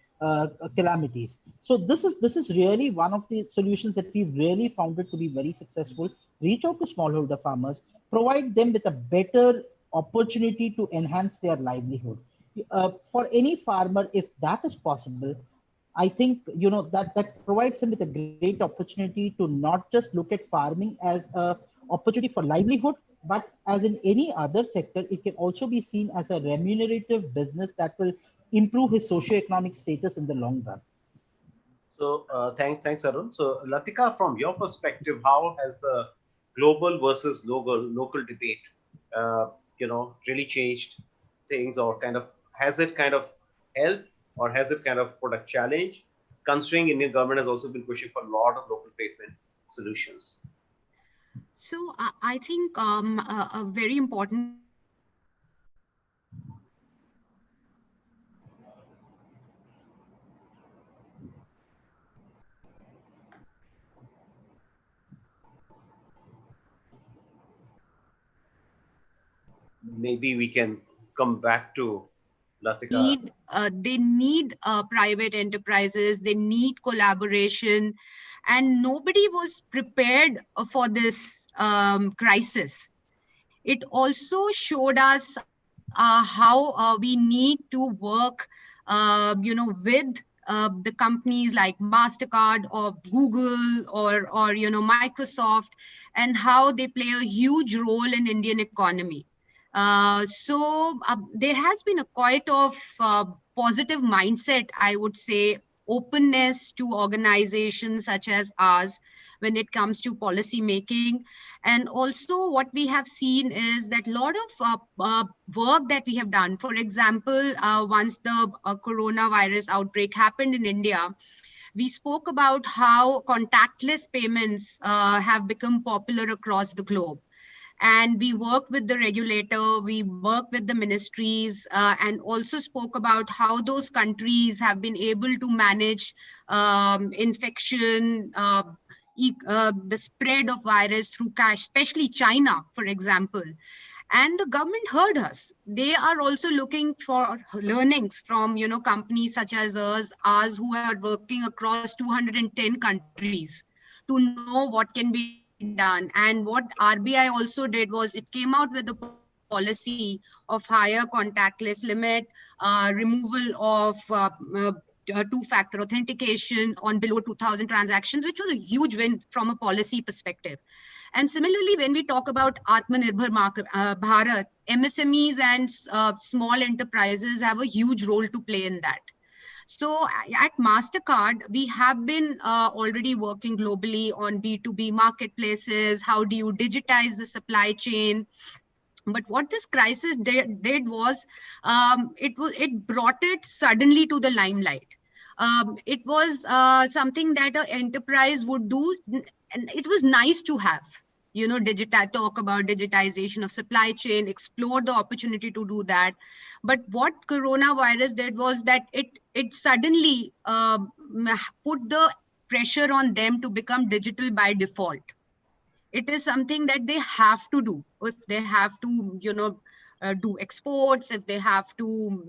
calamities. So this is really one of the solutions that we've really found it to be very successful. Reach out to smallholder farmers, provide them with a better opportunity to enhance their livelihood. For any farmer, if that is possible, I think that provides him with a great opportunity to not just look at farming as a opportunity for livelihood, but as in any other sector, it can also be seen as a remunerative business that will improve his socioeconomic status in the long run. So thanks, Arun. So Latika, from your perspective, how has the global versus local debate, really changed things, or kind of has it kind of helped, or has it kind of put a challenge? Considering Indian government has also been pushing for a lot of local patent solutions. So I think a very important Maybe we can come back to Latika. They need private enterprises, they need collaboration, and nobody was prepared for this crisis. It also showed us how we need to work, with the companies like Mastercard or Google or Microsoft, and how they play a huge role in Indian economy. There has been a quite of positive mindset, I would say, openness to organizations such as ours when it comes to policy making. And also what we have seen is that a lot of work that we have done. For example, once the coronavirus outbreak happened in India, we spoke about how contactless payments have become popular across the globe. And we worked with the regulator, we worked with the ministries, and also spoke about how those countries have been able to manage infection, the spread of virus through cash, especially China, for example. And the government heard us. They are also looking for learnings from companies such as ours who are working across 210 countries to know what can be done. And what RBI also did was it came out with a policy of higher contactless limit, removal of two-factor authentication on below 2,000 transactions, which was a huge win from a policy perspective. And similarly, when we talk about Atmanirbhar Bharat, MSMEs and small enterprises have a huge role to play in that. So at MasterCard, we have been already working globally on B2B marketplaces. How do you digitize the supply chain? But what this crisis did was, it brought it suddenly to the limelight. It was something that an enterprise would do, and it was nice to have. Talk about digitization of supply chain, explore the opportunity to do that. But what coronavirus did was that it suddenly put the pressure on them to become digital by default. It is something that they have to do if they have to do exports, if they have to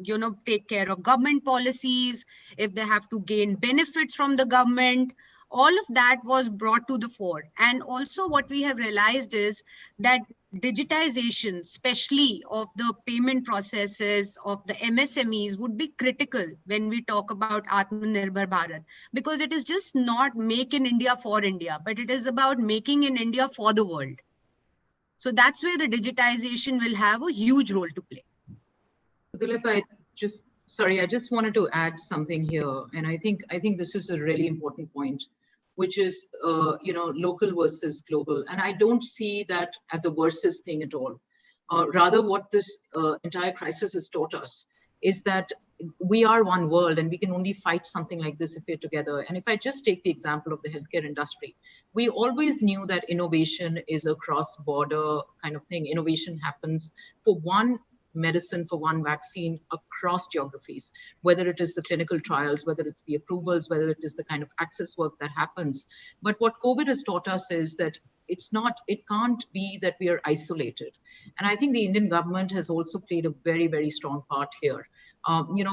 take care of government policies, if they have to gain benefits from the government. All of that was brought to the fore. And also what we have realized is that digitization, especially of the payment processes of the MSMEs, would be critical when we talk about Atmanirbhar Bharat, because it is just not make in India for India, but it is about making in India for the world. So that's where the digitization will have a huge role to play. Dilip, I just wanted to add something here, and I think this is a really important point, which is local versus global, and I don't see that as a versus thing at all. Rather, what this entire crisis has taught us is that we are one world, and we can only fight something like this if we're together. And if I just take the example of the healthcare industry, we always knew that innovation is a cross-border kind of thing. Innovation happens for one medicine, for one vaccine across geographies, whether it is the clinical trials, whether it's the approvals, whether it is the kind of access work that happens. But what COVID has taught us is that it can't be that we are isolated. And I think the Indian government has also played a very, very strong part here.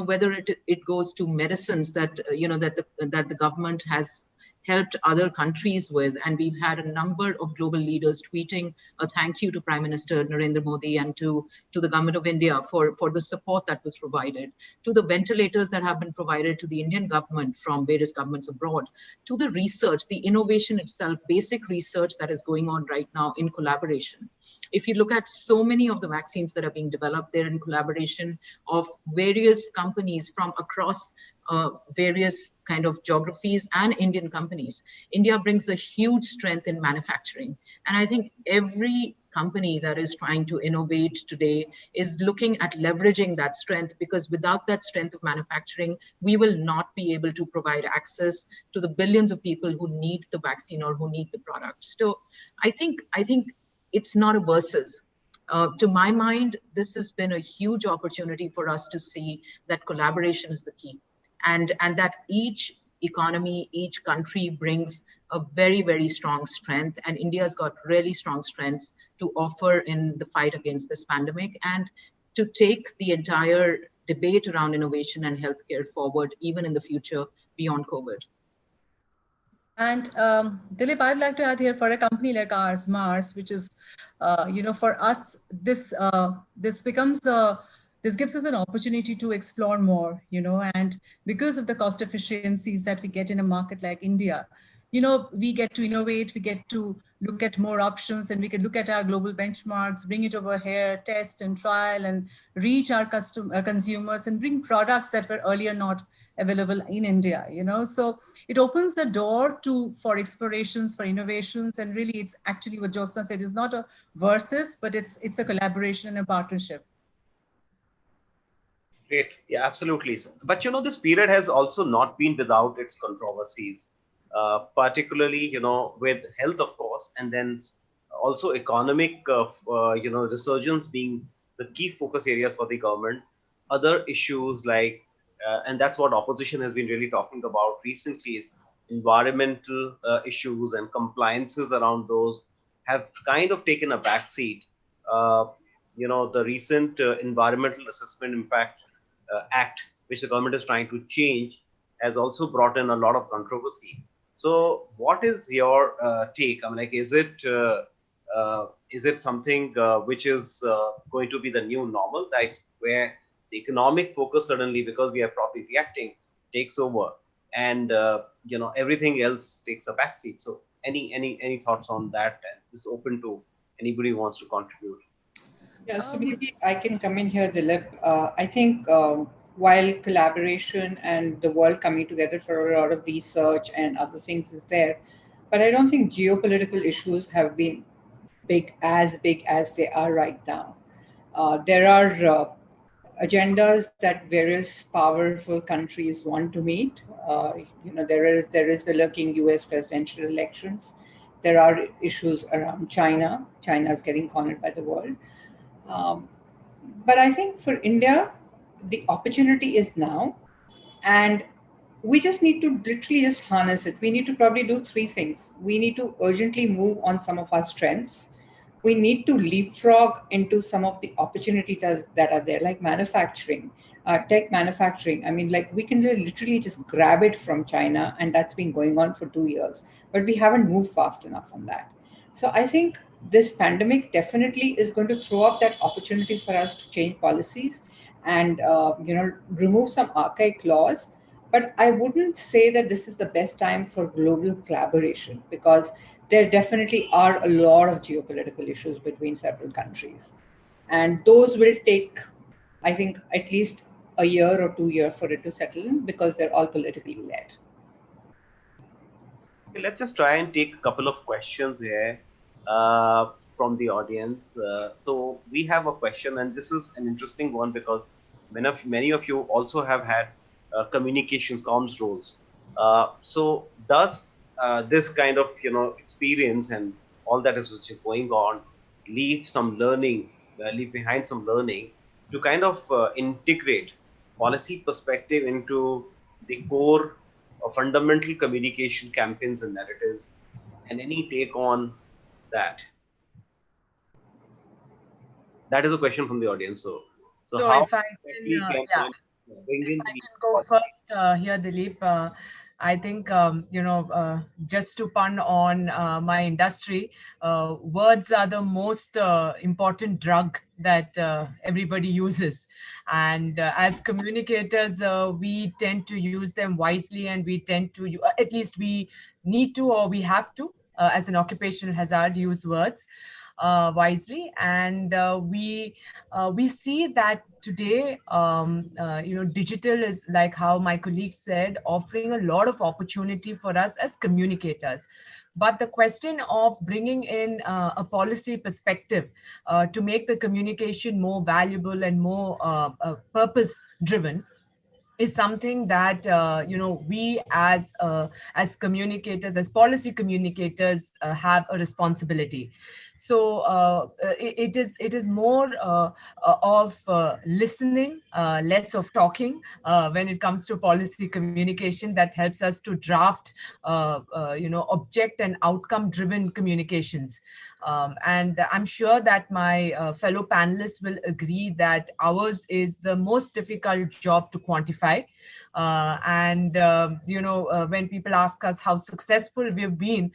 Whether it goes to medicines that the government has helped other countries with. And we've had a number of global leaders tweeting a thank you to Prime Minister Narendra Modi and to the government of India for the support that was provided, to the ventilators that have been provided to the Indian government from various governments abroad, to the research, the innovation itself, basic research that is going on right now in collaboration. If you look at so many of the vaccines that are being developed, they're in collaboration of various companies from across various kind of geographies and Indian companies. India brings a huge strength in manufacturing. And I think every company that is trying to innovate today is looking at leveraging that strength, because without that strength of manufacturing, we will not be able to provide access to the billions of people who need the vaccine or who need the product. So I think it's not a versus. To my mind, this has been a huge opportunity for us to see that collaboration is the key. And that each economy, each country brings a very, very strong strength. And India's got really strong strengths to offer in the fight against this pandemic and to take the entire debate around innovation and healthcare forward, even in the future beyond COVID. And Dilip, I'd like to add here, for a company like ours, Mars, which is, for us, this becomes this gives us an opportunity to explore more, and because of the cost efficiencies that we get in a market like India, we get to innovate, we get to look at more options, and we can look at our global benchmarks, bring it over here, test and trial, and reach our consumers and bring products that were earlier not available in India, So it opens the door for explorations, for innovations, and really it's actually what Josna said, is not a versus, but it's a collaboration and a partnership. Great. Yeah, absolutely. But this period has also not been without its controversies, particularly, with health, of course, and then also economic, resurgence being the key focus areas for the government. Other issues like, and that's what opposition has been really talking about recently, is environmental issues and compliances around those have kind of taken a backseat. The recent environmental assessment impact act, which the government is trying to change, has also brought in a lot of controversy. So, what is your take? I mean, like, is it something which is going to be the new normal, like where the economic focus suddenly, because we are probably reacting, takes over, and everything else takes a backseat? So, any thoughts on that? And this is open to anybody who wants to contribute. Yeah, so maybe I can come in here, Dilip. I think while collaboration and the world coming together for a lot of research and other things is there, but I don't think geopolitical issues have been big as they are right now. There are agendas that various powerful countries want to meet. There is the lurking U.S. presidential elections. There are issues around China. China is getting cornered by the world. Um, but I think for India, the opportunity is now, and we just need to literally just harness it. We need to probably do three things. We need to urgently move on some of our strengths. We need to leapfrog into some of the opportunities that are there, like manufacturing, tech manufacturing. I mean, like we can literally just grab it from China, and that's been going on for 2 years, but we haven't moved fast enough on that. So I think this pandemic definitely is going to throw up that opportunity for us to change policies and remove some archaic laws. But I wouldn't say that this is the best time for global collaboration, because there definitely are a lot of geopolitical issues between several countries. And those will take, I think, at least a year or 2 years for it to settle in, because they're all politically led. Okay, let's just try and take a couple of questions here from the audience. So we have a question, and this is an interesting one because many of you also have had communications comms roles. So does this kind of experience and all that is which is going on leave behind some learning to kind of integrate policy perspective into the core fundamental communication campaigns and narratives, and any take on that? That is a question from the audience. So how if I exactly can, can yeah, one bring if in I the can go first here, Dilip. I think, just to pun on my industry, words are the most important drug that everybody uses. And as communicators, we tend to use them wisely, and we tend to, at least we need to, or we have to, as an occupational hazard, use words wisely. And we see that today, digital is, like how my colleague said, offering a lot of opportunity for us as communicators. But the question of bringing in a policy perspective to make the communication more valuable and more purpose driven is something that we as communicators, as policy communicators, have a responsibility. So it is more of listening, less of talking, when it comes to policy communication, that helps us to draft object and outcome driven communications. And I'm sure that my fellow panelists will agree that ours is the most difficult job to quantify. When people ask us how successful we've been,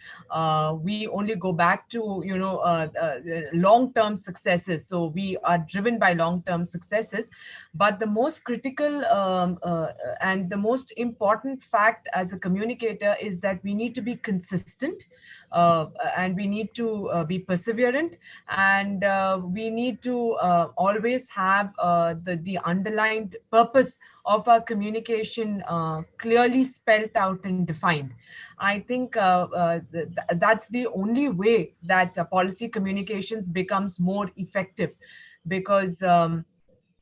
we only go back to, long-term successes. So we are driven by long-term successes. But the most critical and the most important fact as a communicator is that we need to be consistent, and we need to be perseverant, and we need to always have the underlined purpose of our communication clearly spelled out and defined. I think that's the only way that policy communications becomes more effective, because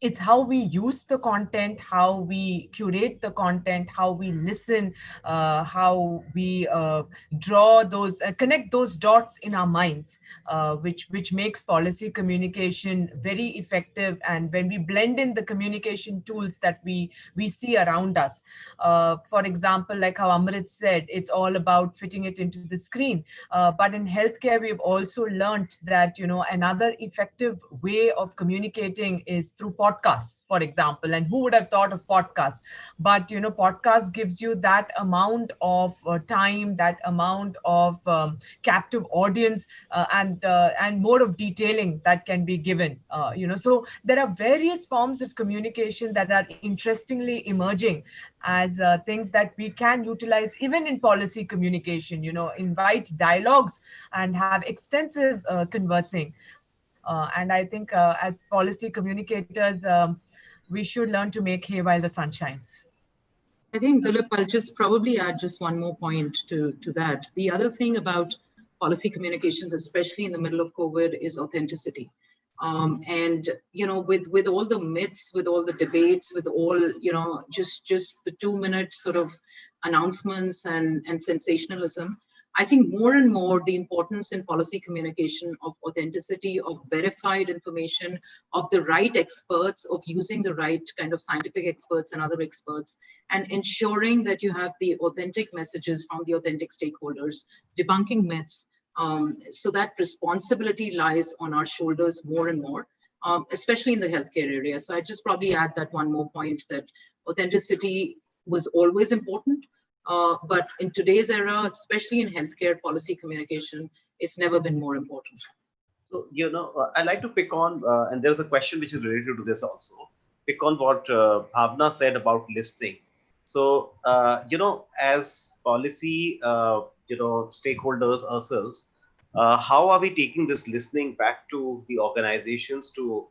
it's how we use the content, how we curate the content, how we listen, how we draw those, connect those dots in our minds, which makes policy communication very effective. And when we blend in the communication tools that we see around us, for example, like how Amrit said, it's all about fitting it into the screen. But in healthcare, we've also learned that, another effective way of communicating is through podcasts, for example. And who would have thought of podcasts? But, podcast gives you that amount of time, that amount of captive audience, and more of detailing that can be given. So there are various forms of communication that are interestingly emerging as things that we can utilize even in policy communication, invite dialogues and have extensive conversing. And I think as policy communicators, we should learn to make hay while the sun shines. I think, Dilip, I'll just probably add just one more point to that. The other thing about policy communications, especially in the middle of COVID, is authenticity. And, with all the myths, with all the debates, with all, just the 2-minute sort of announcements and sensationalism, I think more and more the importance in policy communication of authenticity, of verified information, of the right experts, of using the right kind of scientific experts and other experts, and ensuring that you have the authentic messages from the authentic stakeholders, debunking myths. So that responsibility lies on our shoulders more and more, especially in the healthcare area. So I just probably add that one more point, that authenticity was always important. But in today's era, especially in healthcare policy communication, it's never been more important. So, I like to pick on, and there's a question which is related to this also, pick on what Bhavna said about listening. So, as policy, stakeholders ourselves, how are we taking this listening back to the organizations to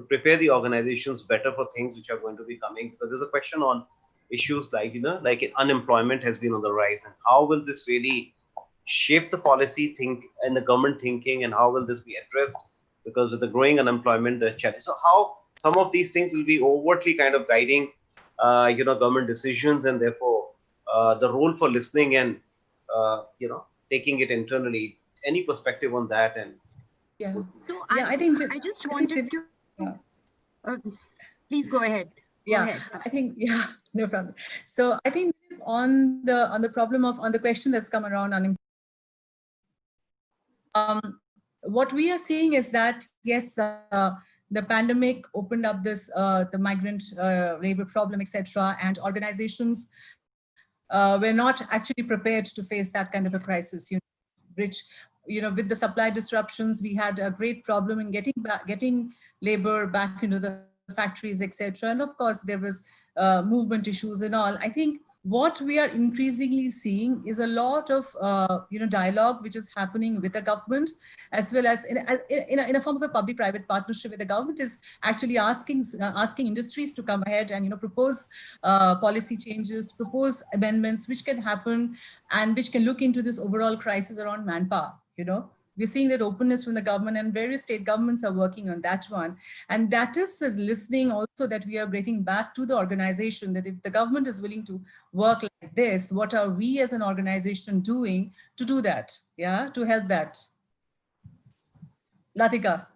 prepare the organizations better for things which are going to be coming? Because there's a question on issues like, like unemployment has been on the rise, and how will this really shape the policy and the government thinking, and how will this be addressed? Because with the growing unemployment, the challenge. So how some of these things will be overtly kind of guiding, government decisions, and therefore the role for listening and, taking it internally. Any perspective on that? And So I think I just wanted to. Please go ahead. I think, no problem. So I think on the problem on the question that's come around what we are seeing is that, yes, the pandemic opened up this, the migrant labor problem, etc. And organizations were not actually prepared to face that kind of a crisis, which, with the supply disruptions, we had a great problem in getting labor back into the factories, etc. And of course, there was movement issues and all. I think what we are increasingly seeing is a lot of dialogue which is happening with the government, as well as in a form of a public-private partnership with the government, is actually asking industries to come ahead and propose policy changes, propose amendments which can happen and which can look into this overall crisis around manpower. We're seeing that openness from the government, and various state governments are working on that one. And that is the listening also that we are getting back to the organization, that if the government is willing to work like this, what are we as an organization doing to do that? Yeah, to help that. Latika,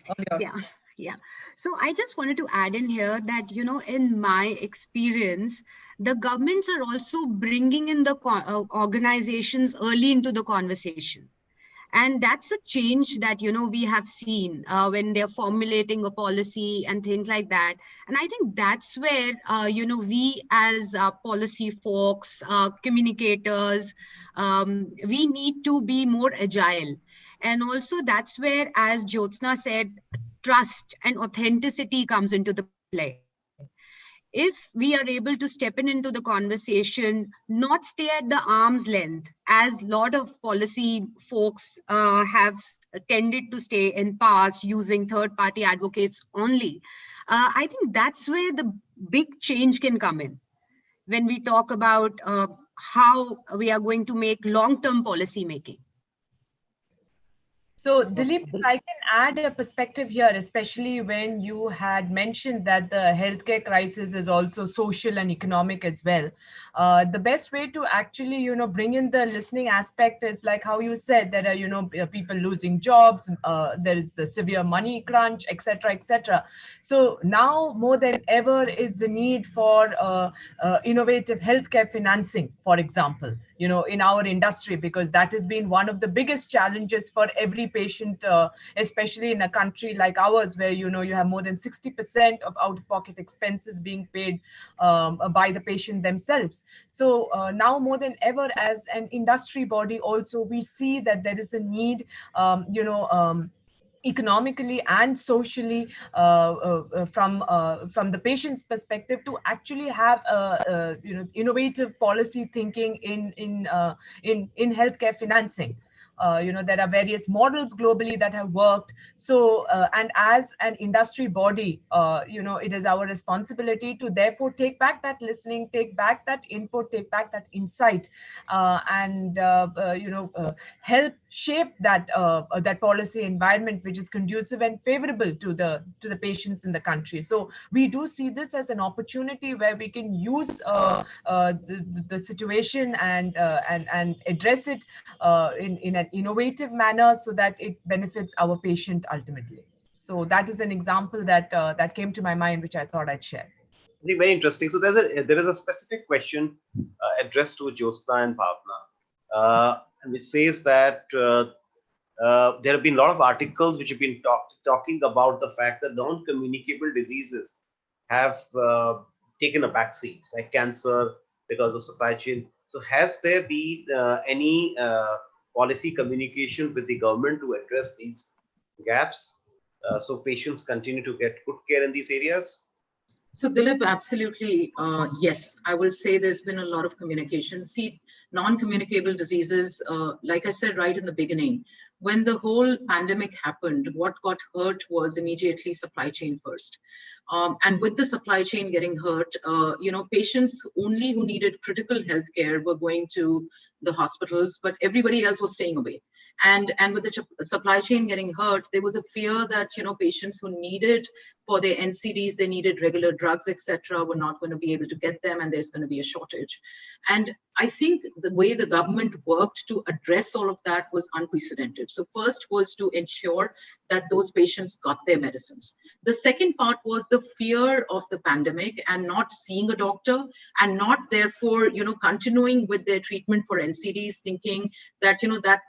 all yours. Yeah. So I just wanted to add in here that, in my experience, the governments are also bringing in the organizations early into the conversation. And that's a change that, we have seen when they're formulating a policy and things like that. And I think that's where, we as policy folks, communicators, we need to be more agile. And also that's where, as Jyotsna said, trust and authenticity comes into the play. If we are able to step into the conversation, not stay at the arm's length, as a lot of policy folks have tended to stay in past using third party advocates only, I think that's where the big change can come in when we talk about how we are going to make long term policy making. So, Dilip, if I can add a perspective here, especially when you had mentioned that the healthcare crisis is also social and economic as well. The best way to actually, bring in the listening aspect is like how you said, there are, people losing jobs, there is the severe money crunch, etc., etc. So now more than ever is the need for innovative healthcare financing, for example, in our industry, because that has been one of the biggest challenges for every patient, especially in a country like ours, where you have more than 60% of out-of-pocket expenses being paid by the patient themselves. So now more than ever, as an industry body, also we see that there is a need, economically and socially, from the patient's perspective, to actually have innovative policy thinking in healthcare financing. There are various models globally that have worked. So, and as an industry body, it is our responsibility to therefore take back that listening, take back that input, take back that insight, and help shape that policy environment which is conducive and favorable to the patients in the country. So we do see this as an opportunity where we can use the situation and address it in an innovative manner so that it benefits our patient ultimately. So that is an example that came to my mind, which I thought I'd share. I think very interesting. So there is a specific question addressed to Jyotsna and Bhavna, and which says that there have been a lot of articles which have been talking about the fact that non-communicable diseases have taken a backseat, like cancer, because of supply chain. So has there been any policy communication with the government to address these gaps, so patients continue to get good care in these areas? So Dilip, absolutely, yes. I will say there's been a lot of communication. See, non-communicable diseases, like I said right in the beginning, when the whole pandemic happened, what got hurt was immediately supply chain first. And with the supply chain getting hurt, patients only who needed critical health care were going to the hospitals, but everybody else was staying away. And with the supply chain getting hurt, there was a fear that patients who needed for their NCDs, they needed regular drugs, etc., were not going to be able to get them, and there's going to be a shortage. And I think the way the government worked to address all of that was unprecedented. So first was to ensure that those patients got their medicines. The second part was the fear of the pandemic and not seeing a doctor, and not therefore, continuing with their treatment for NCDs, thinking that,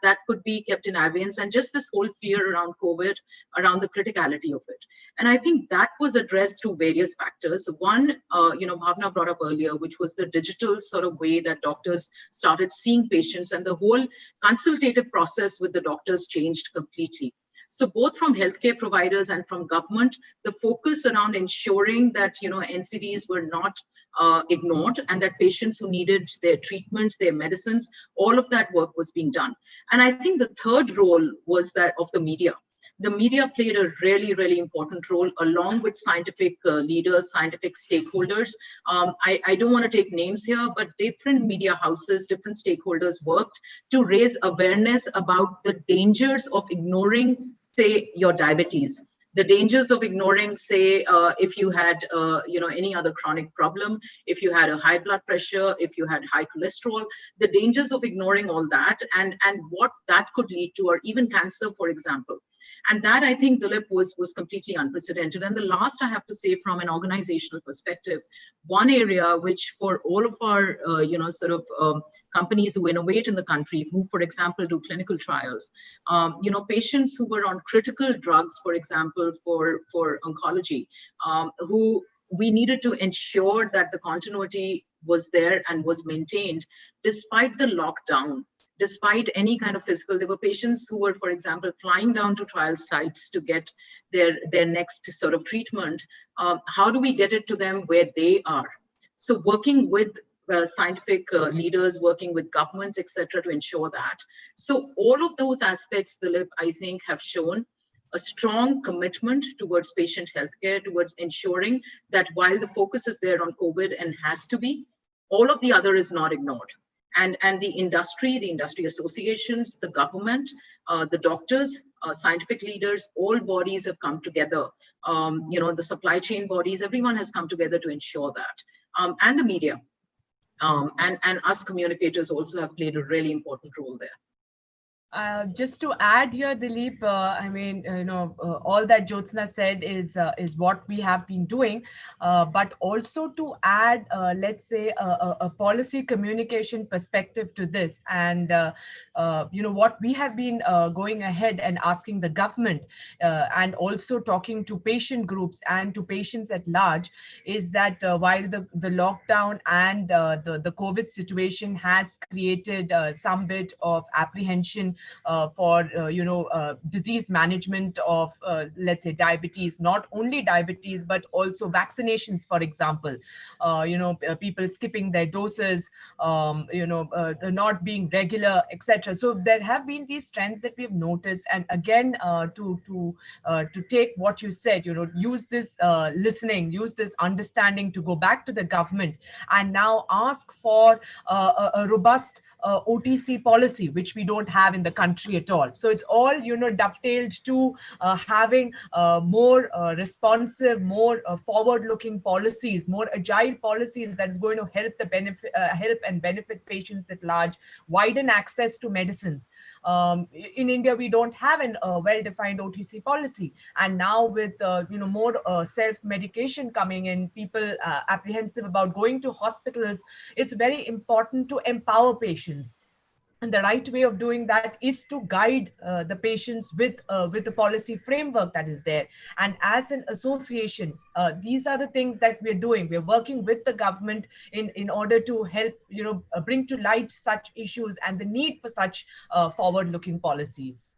that could be kept in abeyance, and just this whole fear around COVID, around the criticality of it. And I think that was addressed through various factors. One, Bhavna brought up earlier, which was the digital sort of way that doctors started seeing patients, and the whole consultative process with the doctors changed completely. So both from healthcare providers and from government, the focus around ensuring that NCDs were not ignored, and that patients who needed their treatments, their medicines, all of that work was being done. And I think the third role was that of the media. The media played a really, really important role, along with scientific leaders, scientific stakeholders. I don't want to take names here, but different media houses, different stakeholders worked to raise awareness about the dangers of ignoring, say, your diabetes. The dangers of ignoring, say, if you had, any other chronic problem, if you had a high blood pressure, if you had high cholesterol, the dangers of ignoring all that, and what that could lead to, or even cancer, for example. And that, I think, Dilip, was completely unprecedented. And the last I have to say, from an organizational perspective, one area which for all of our, companies who innovate in the country, who, for example, do clinical trials, patients who were on critical drugs, for example, for oncology, who we needed to ensure that the continuity was there and was maintained despite the lockdown, despite any kind of physical. There were patients who were, for example, flying down to trial sites to get their next sort of treatment. How do we get it to them where they are? So working with scientific leaders, working with governments, etc., to ensure that. So all of those aspects, Dilip, I think have shown a strong commitment towards patient healthcare, towards ensuring that while the focus is there on COVID and has to be, all of the other is not ignored. And the industry associations, the government, the doctors, scientific leaders, all bodies have come together. The supply chain bodies, everyone has come together to ensure that. And the media. And us communicators also have played a really important role there. Just to add here, Dilip, I mean, all that Jyotsna said is what we have been doing, but also to add, let's say, a policy communication perspective to this, and what we have been going ahead and asking the government, and also talking to patient groups and to patients at large, is that while the lockdown and the COVID situation has created some bit of apprehension for disease management of let's say diabetes, not only diabetes but also vaccinations, for example, people skipping their doses, not being regular, etc. So there have been these trends that we've noticed, and again to take what you said, use this listening, use this understanding to go back to the government and now ask for a robust OTC policy, which we don't have in the country at all. So it's all, dovetailed to having more responsive, more forward-looking policies, more agile policies that's going to help help and benefit patients at large, widen access to medicines. In India, we don't have a well-defined OTC policy, and now with more self-medication coming in, people apprehensive about going to hospitals, it's very important to empower patients. And the right way of doing that is to guide the patients with the policy framework that is there. And as an association, these are the things that we're doing. We're working with the government in order to help, bring to light such issues and the need for such forward-looking policies.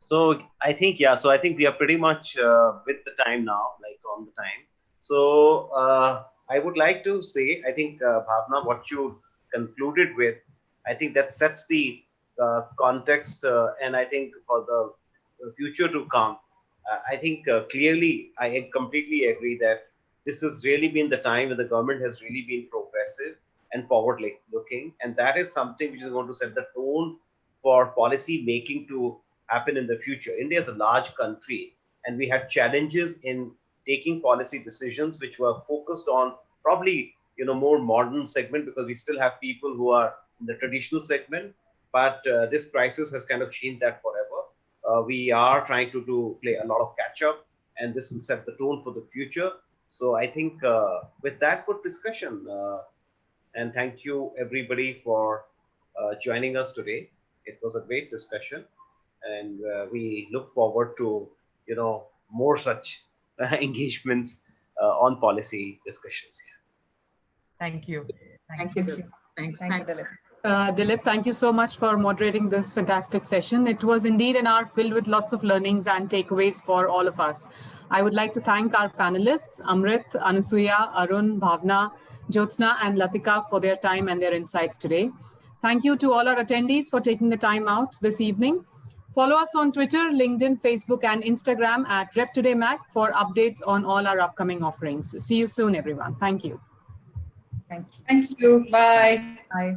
So I think we are pretty much with the time now, like on the time. So I would like to say, I think Bhavna, what you concluded with, I think that sets the context, and I think for the future to come, I think clearly I completely agree that this has really been the time when the government has really been progressive and forward-looking, and that is something which is going to set the tone for policy making to happen in the future. India is a large country, and we had challenges in taking policy decisions which were focused on probably more modern segment, because we still have people who are in the traditional segment, but this crisis has kind of changed that forever. We are trying to play a lot of catch up, and this will set the tone for the future. So I think with that good discussion, and thank you everybody for joining us today. It was a great discussion, and we look forward to more such engagements on policy discussions here. Thank you. Thank you. Thanks. Thank you, Dilip. Dilip, thank you so much for moderating this fantastic session. It was indeed an hour filled with lots of learnings and takeaways for all of us. I would like to thank our panelists, Amrit, Anasuya, Arun, Bhavna, Jyotsna, and Latika for their time and their insights today. Thank you to all our attendees for taking the time out this evening. Follow us on Twitter, LinkedIn, Facebook, and Instagram at RepTodayMac for updates on all our upcoming offerings. See you soon, everyone. Thank you. Thank you. Thank you. Bye. Bye.